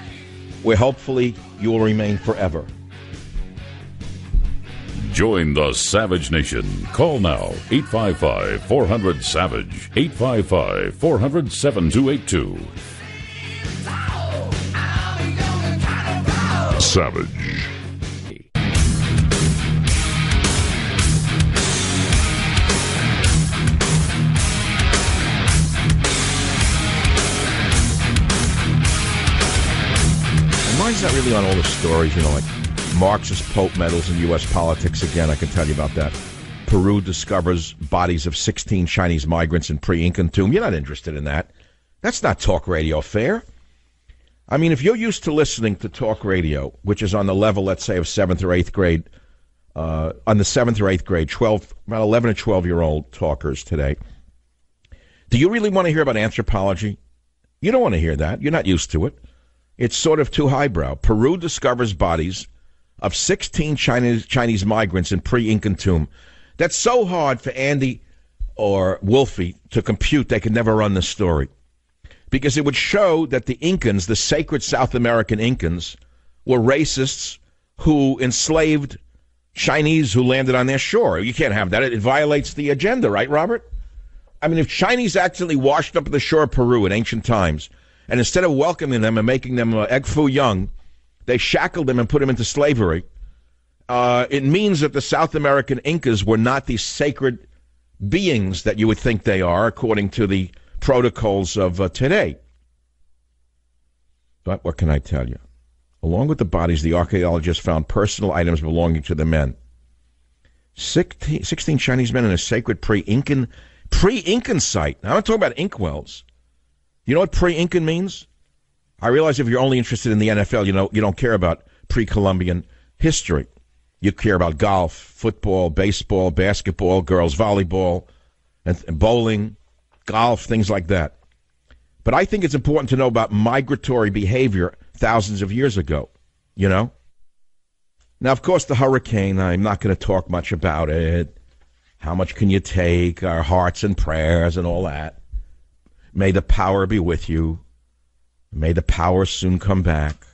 where hopefully you will remain forever. Join the Savage Nation. Call now, 855-400-SAVAGE, 855-400-7282. Savage. Why is that really on all the stories, like Marxist Pope medals in U.S. politics again? I can tell you about that. Peru discovers bodies of 16 Chinese migrants in pre-Incan tomb. You're not interested in that. That's not talk radio fare. I mean, if you're used to listening to talk radio, which is on the level, let's say, of 7th or 8th grade, on the 7th or 8th grade, about 11 or 12-year-old talkers today, do you really want to hear about anthropology? You don't want to hear that. You're not used to it. It's sort of too highbrow. Peru discovers bodies of 16 Chinese migrants in pre-Incan tomb. That's so hard for Andy or Wolfie to compute they could never run the story. Because it would show that the Incans, the sacred South American Incans, were racists who enslaved Chinese who landed on their shore. You can't have that. It violates the agenda, right, Robert? I mean, if Chinese accidentally washed up at the shore of Peru in ancient times, and instead of welcoming them and making them egg foo young, they shackled them and put them into slavery, it means that the South American Incas were not these sacred beings that you would think they are, according to the protocols of today. But what can I tell you? Along with the bodies, the archaeologists found personal items belonging to the men. 16 Chinese men in a sacred pre-Incan site. Now, I'm not talking about inkwells. You know what pre-Incan means? I realize if you're only interested in the NFL, you don't care about pre-Columbian history. You care about golf, football, baseball, basketball, girls volleyball, and bowling, golf, things like that. But I think it's important to know about migratory behavior thousands of years ago, Now, of course, the hurricane, I'm not going to talk much about it. How much can you take? Our hearts and prayers and all that. May the power be with you. May the power soon come back.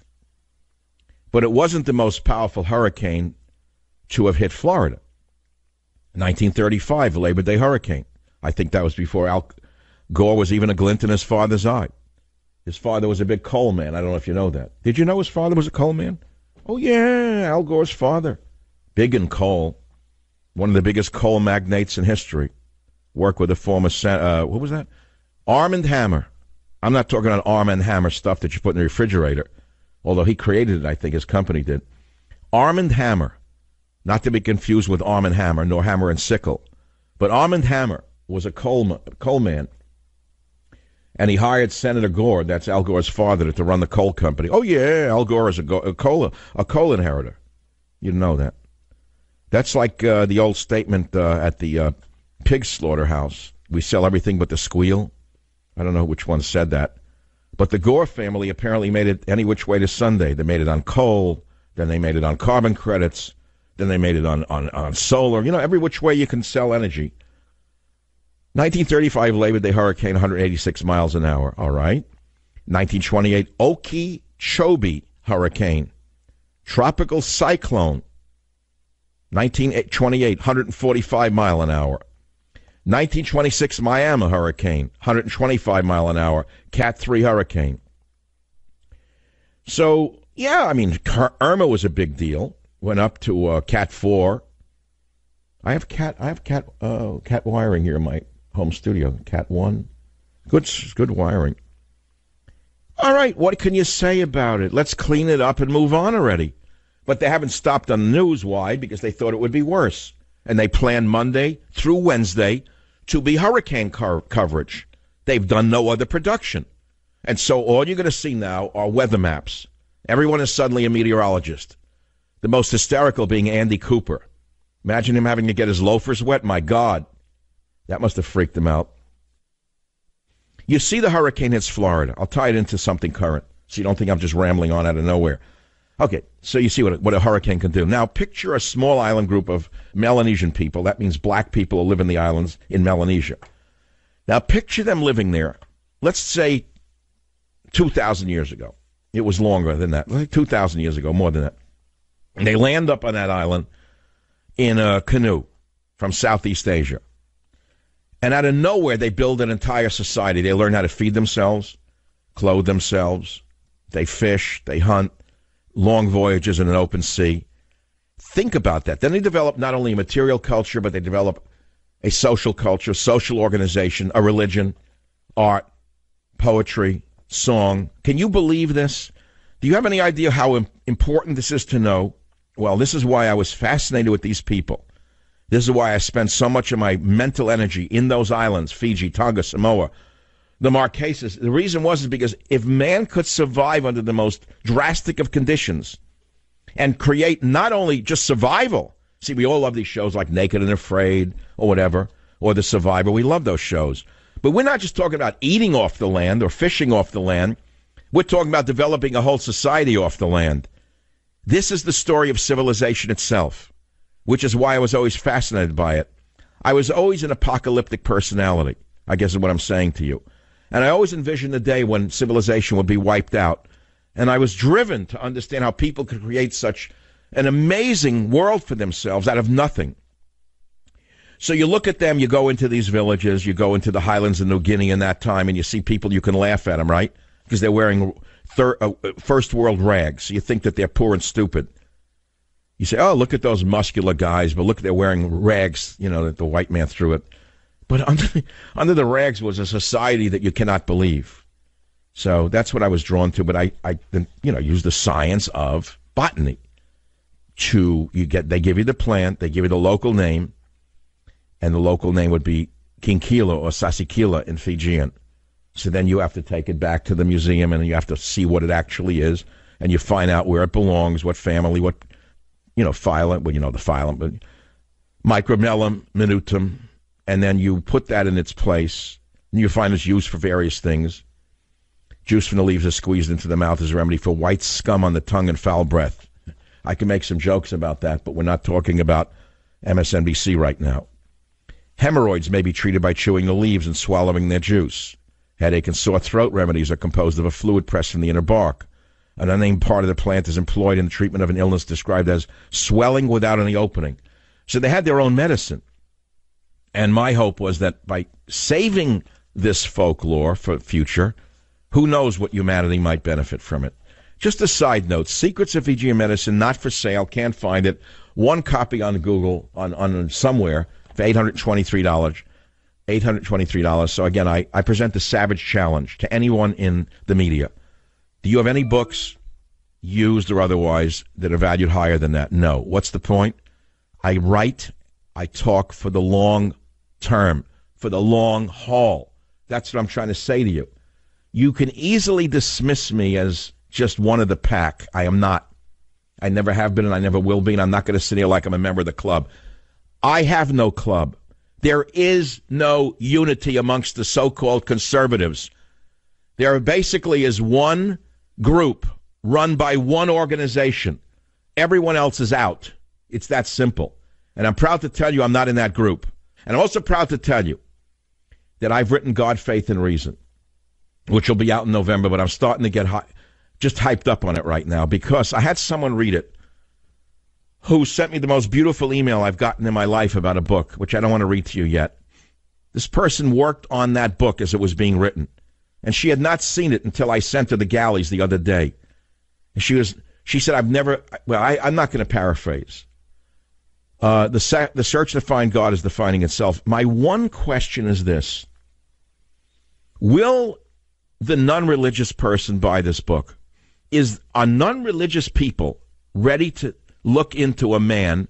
But it wasn't the most powerful hurricane to have hit Florida. 1935, Labor Day hurricane. I think that was before Al Gore was even a glint in his father's eye. His father was a big coal man. I don't know if you know that. Did you know his father was a coal man? Oh, yeah, Al Gore's father. Big in coal. One of the biggest coal magnates in history. Worked with a former, what was that? Arm & Hammer. I'm not talking about Arm & Hammer stuff that you put in the refrigerator. although he created it, I think his company did. Arm & Hammer, not to be confused with Arm & Hammer, nor Hammer and Sickle, but Arm & Hammer was a coal man, and he hired Senator Gore, that's Al Gore's father, to run the coal company. Oh, yeah, Al Gore is a coal inheritor. You know that. That's like the old statement at the pig slaughterhouse. We sell everything but the squeal. I don't know which one said that. But the Gore family apparently made it any which way to Sunday. They made it on coal, then they made it on carbon credits, then they made it on solar. You know, every which way you can sell energy. 1935 Labor Day hurricane, 186 miles an hour. All right. 1928 Okeechobee hurricane. Tropical cyclone. 1928, 145 mile an hour. 1926 Miami hurricane, 125 mile an hour. Cat 3 hurricane. So, yeah, I mean, Irma was a big deal. Went up to Cat 4. I have cat wiring here in my home studio. Cat 1. Good wiring. All right, what can you say about it? Let's clean it up and move on already. But they haven't stopped on the news. Why? Because they thought it would be worse. And they planned Monday through Wednesday to be hurricane coverage. They've done no other production. And so all you're going to see now are weather maps. Everyone is suddenly a meteorologist. The most hysterical being Andy Cooper. Imagine him having to get his loafers wet. My God. That must have freaked him out. You see the hurricane hits Florida. I'll tie it into something current so you don't think I'm just rambling on out of nowhere. Okay, so you see what a hurricane can do. Now, picture a small island group of Melanesian people. That means black people who live in the islands in Melanesia. Now, picture them living there, let's say 2,000 years ago. It was longer than that, like 2,000 years ago, more than that. And they land up on that island in a canoe from Southeast Asia. And out of nowhere, they build an entire society. They learn how to feed themselves, clothe themselves. They fish, they hunt. Long voyages in an open sea. Think about that. Then they develop not only a material culture, but they develop a social culture, social organization, a religion, art, poetry, song. Can you believe this? Do you have any idea how important this is to know? Well, this is why I was fascinated with these people. This is why I spent so much of my mental energy in those islands, Fiji, Tonga, Samoa, the Marquesas. The reason was because if man could survive under the most drastic of conditions and create not only just survival. See, we all love these shows like Naked and Afraid or whatever, or The Survivor. We love those shows. But we're not just talking about eating off the land or fishing off the land. We're talking about developing a whole society off the land. This is the story of civilization itself, which is why I was always fascinated by it. I was always an apocalyptic personality, I guess is what I'm saying to you. And I always envisioned the day when civilization would be wiped out. And I was driven to understand how people could create such an amazing world for themselves out of nothing. So you look at them, you go into these villages, you go into the highlands of New Guinea in that time, and you see people, you can laugh at them, right? Because they're wearing first world rags. So you think that they're poor and stupid. You say, oh, look at those muscular guys, but look, they're wearing rags, you know, that the white man threw it. But under the rags was a society that you cannot believe. So that's what I was drawn to. But I use the science of botany. They give you the plant, they give you the local name, and the local name would be Kinkila or Sasikila in Fijian. So then you have to take it back to the museum and you have to see what it actually is, and you find out where it belongs, what family, what phylum, well, the phylum, but Micromellum minutum. And then you put that in its place, and you find it's used for various things. Juice from the leaves is squeezed into the mouth as a remedy for white scum on the tongue and foul breath. I can make some jokes about that, but we're not talking about MSNBC right now. Hemorrhoids may be treated by chewing the leaves and swallowing their juice. Headache and sore throat remedies are composed of a fluid pressed from the inner bark. An unnamed part of the plant is employed in the treatment of an illness described as swelling without any opening. So they had their own medicine. And my hope was that by saving this folklore for the future, who knows what humanity might benefit from it. Just a side note, Secrets of Fijian Medicine, not for sale, can't find it. One copy on Google, on somewhere, for $823. $823. So again, I present the savage challenge to anyone in the media. Do you have any books used or otherwise, that are valued higher than that. No. What's the point? I write, I talk for the long term, for the long haul. That's what I'm trying to say to you. You can easily dismiss me as just one of the pack. I am not. I never have been and I never will be, and I'm not going to sit here like I'm a member of the club. I have no club. There is no unity amongst the so-called conservatives. There basically is one group run by one organization. Everyone else is out. It's that simple. And I'm proud to tell you I'm not in that group. And I'm also proud to tell you that I've written God, Faith, and Reason, which will be out in November, but I'm starting to get just hyped up on it right now because I had someone read it who sent me the most beautiful email I've gotten in my life about a book, which I don't want to read to you yet. This person worked on that book as it was being written, and she had not seen it until I sent her the galleys the other day. And she said, I'm not going to paraphrase. The search to find God is defining itself. My one question is this. Will the non-religious person buy this book? Are non-religious people ready to look into a man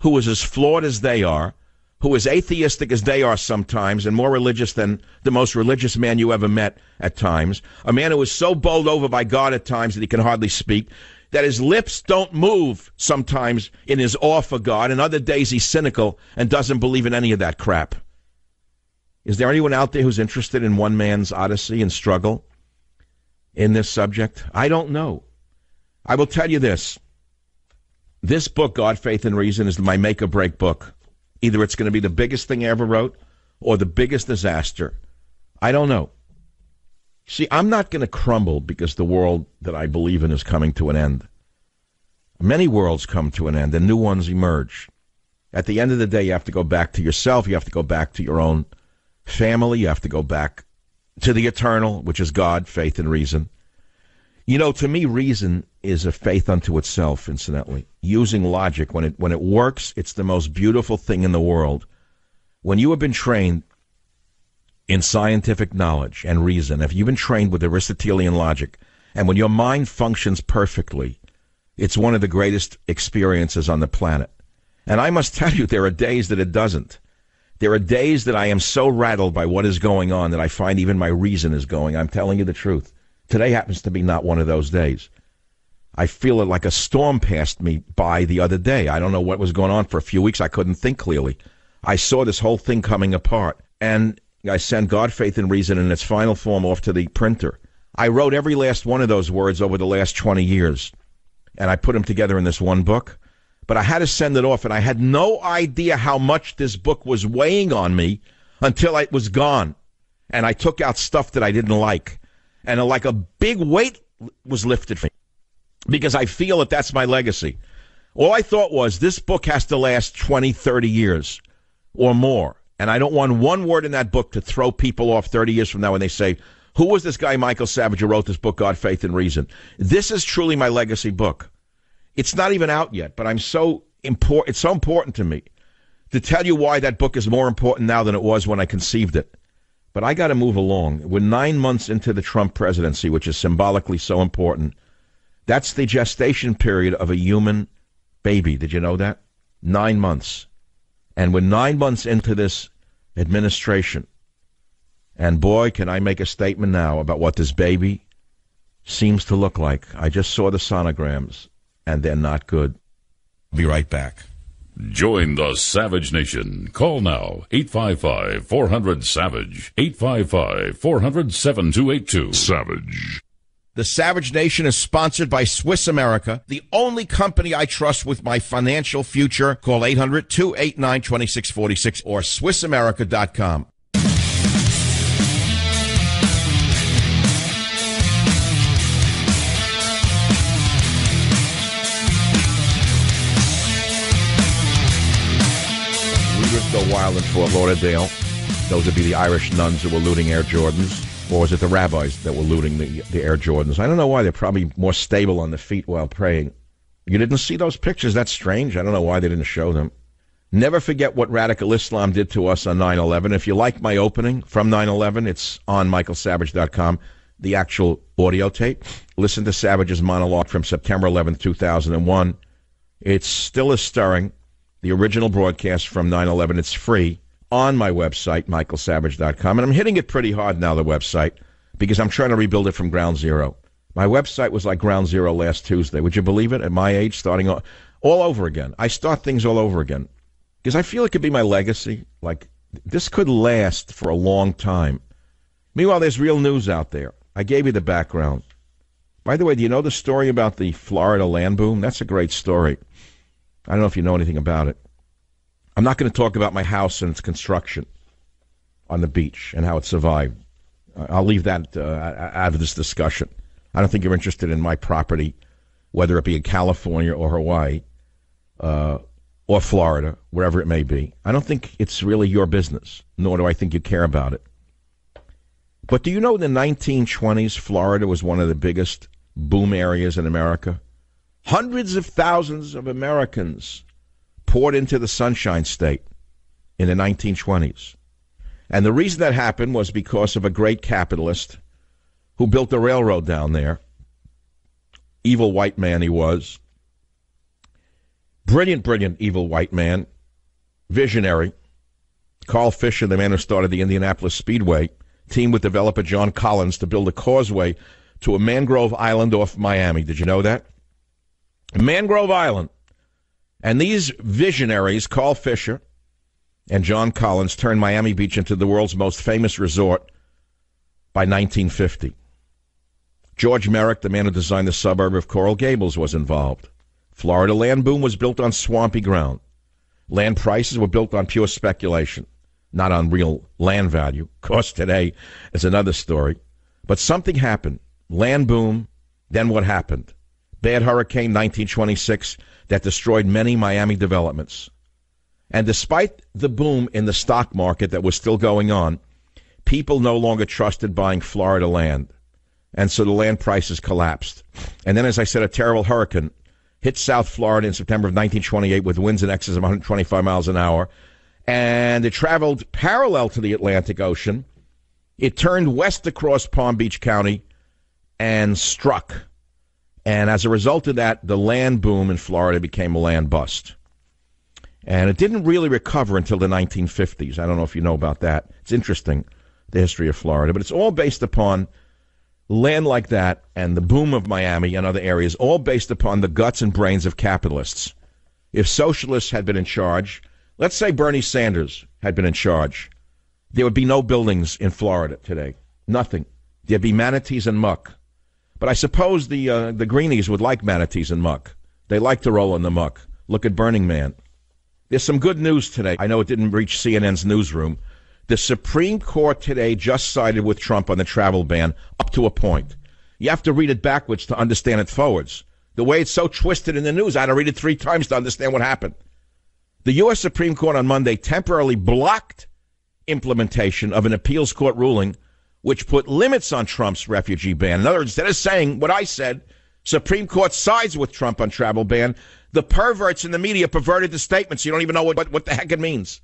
who is as flawed as they are, who is atheistic as they are sometimes, and more religious than the most religious man you ever met at times, a man who is so bowled over by God at times that he can hardly speak, that his lips don't move sometimes in his awe for God, and other days he's cynical and doesn't believe in any of that crap? Is there anyone out there who's interested in one man's odyssey and struggle in this subject? I don't know. I will tell you this. This book, God, Faith, and Reason, is my make-or-break book. Either it's going to be the biggest thing I ever wrote or the biggest disaster. I don't know. See, I'm not going to crumble because the world that I believe in is coming to an end. Many worlds come to an end and new ones emerge. At the end of the day, you have to go back to yourself. You have to go back to your own family. You have to go back to the eternal, which is God, faith, and reason. You know, to me, reason is a faith unto itself, incidentally. Using logic, when it works, it's the most beautiful thing in the world. When you have been trained in scientific knowledge and reason, if you've been trained with Aristotelian logic, and when your mind functions perfectly, it's one of the greatest experiences on the planet. And I must tell you, there are days that it doesn't. There are days that I am so rattled by what is going on that I find even my reason is going. I'm telling you the truth. Today happens to be not one of those days. I feel it like a storm passed me by the other day. I don't know what was going on for a few weeks. I couldn't think clearly. I saw this whole thing coming apart, and I sent God, Faith, and Reason in its final form off to the printer. I wrote every last one of those words over the last 20 years, and I put them together in this one book. But I had to send it off, and I had no idea how much this book was weighing on me until it was gone. And I took out stuff that I didn't like. And like a big weight was lifted for me because I feel that that's my legacy. All I thought was this book has to last 20, 30 years or more. And I don't want one word in that book to throw people off 30 years from now when they say, who was this guy, Michael Savage, who wrote this book, God, Faith, and Reason? This is truly my legacy book. It's not even out yet, but it's so important to me to tell you why that book is more important now than it was when I conceived it. But I got to move along. We're 9 months into the Trump presidency, which is symbolically so important. That's the gestation period of a human baby. Did you know that? 9 months. And we're 9 months into this administration. And boy, can I make a statement now about what this baby seems to look like. I just saw the sonograms, and they're not good. Be right back. Join the Savage Nation. Call now, 855-400-SAVAGE, 855-400-7282. Savage. The Savage Nation is sponsored by Swiss America, the only company I trust with my financial future. Call 800-289-2646 or SwissAmerica.com. Go wild in Fort Lauderdale. Those would be the Irish nuns who were looting Air Jordans. Or was it the rabbis that were looting the Air Jordans? I don't know why. They're probably more stable on the feet while praying. You didn't see those pictures? That's strange. I don't know why they didn't show them. Never forget what radical Islam did to us on 9/11. If you like my opening from 9/11, it's on michaelsavage.com. the actual audio tape. Listen to Savage's monologue from September 11th, 2001. It's still as stirring. The original broadcast from 9/11. It's free on my website, michaelsavage.com. And I'm hitting it pretty hard now, the website, because I'm trying to rebuild it from ground zero. My website was like ground zero last Tuesday. Would you believe it? At my age, starting all over again. I start things all over again because I feel it could be my legacy. Like, this could last for a long time. Meanwhile, there's real news out there. I gave you the background. By the way, do you know the story about the Florida land boom? That's a great story. I don't know if you know anything about it. I'm not going to talk about my house and its construction on the beach and how it survived. I'll leave that out of this discussion. I don't think you're interested in my property, whether it be in California or Hawaii or Florida, wherever it may be. I don't think it's really your business, nor do I think you care about it. But do you know in the 1920s, Florida was one of the biggest boom areas in America? Hundreds of thousands of Americans poured into the Sunshine State in the 1920s. And the reason that happened was because of a great capitalist who built the railroad down there. Evil white man he was. Brilliant, brilliant evil white man. Visionary. Carl Fisher, the man who started the Indianapolis Speedway, teamed with developer John Collins to build a causeway to a mangrove island off Miami. Did you know that? Mangrove Island. And these visionaries, Carl Fisher and John Collins, turned Miami Beach into the world's most famous resort by 1950. George Merrick, the man who designed the suburb of Coral Gables, was involved. Florida land boom was built on swampy ground. Land prices were built on pure speculation, not on real land value. Of course, today is another story. But something happened. Land boom, then what happened? Bad hurricane 1926 that destroyed many Miami developments. And despite the boom in the stock market that was still going on, people no longer trusted buying Florida land. And so the land prices collapsed. And then, as I said, a terrible hurricane hit South Florida in September of 1928 with winds in excess of 125 miles an hour. And it traveled parallel to the Atlantic Ocean. It turned west across Palm Beach County and struck. And as a result of that, the land boom in Florida became a land bust. And it didn't really recover until the 1950s. I don't know if you know about that. It's interesting, the history of Florida. But it's all based upon land like that and the boom of Miami and other areas, all based upon the guts and brains of capitalists. If socialists had been in charge, let's say Bernie Sanders had been in charge, there would be no buildings in Florida today. Nothing. There'd be manatees and muck. But I suppose the greenies would like manatees and muck. They like to roll in the muck. Look at Burning Man. There's some good news today. I know it didn't reach CNN's newsroom. The Supreme Court today just sided with Trump on the travel ban up to a point. You have to read it backwards to understand it forwards. The way it's so twisted in the news, I had to read it 3 times to understand what happened. The U.S. Supreme Court on Monday temporarily blocked implementation of an appeals court ruling which put limits on Trump's refugee ban. In other words, instead of saying what I said, Supreme Court sides with Trump on travel ban, the perverts in the media perverted the statement, so you don't even know what the heck it means.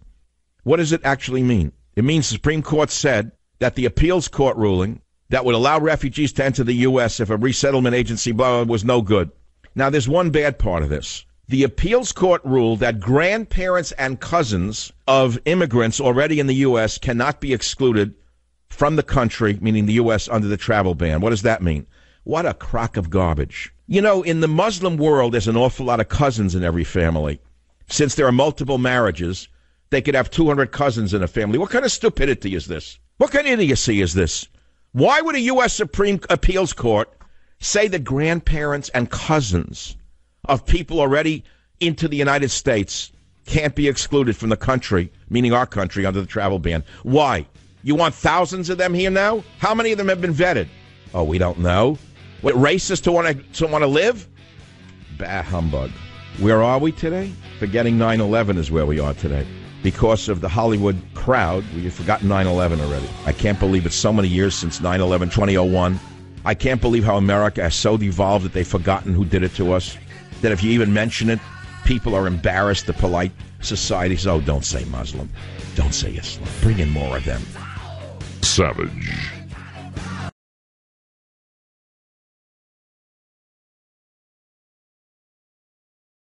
What does it actually mean? It means the Supreme Court said that the appeals court ruling that would allow refugees to enter the U.S. if a resettlement agency blah, blah, was no good. Now, there's one bad part of this. The appeals court ruled that grandparents and cousins of immigrants already in the U.S. cannot be excluded from the country, meaning the U.S., under the travel ban. What does that mean? What a crock of garbage. You know, in the Muslim world, there's an awful lot of cousins in every family. Since there are multiple marriages, they could have 200 cousins in a family. What kind of stupidity is this? What kind of idiocy is this? Why would a U.S. Supreme Appeals Court say that grandparents and cousins of people already into the United States can't be excluded from the country, meaning our country, under the travel ban? Why? You want thousands of them here now? How many of them have been vetted? Oh, we don't know. What, racist to want to live? Bah, humbug. Where are we today? Forgetting 9/11 is where we are today. Because of the Hollywood crowd, we've forgotten 9/11 already. I can't believe it's so many years since 9/11, 2001. I can't believe how America has so devolved that they've forgotten who did it to us. That if you even mention it, people are embarrassed. The polite societies, oh, don't say Muslim. Don't say Islam. Bring in more of them. Savage.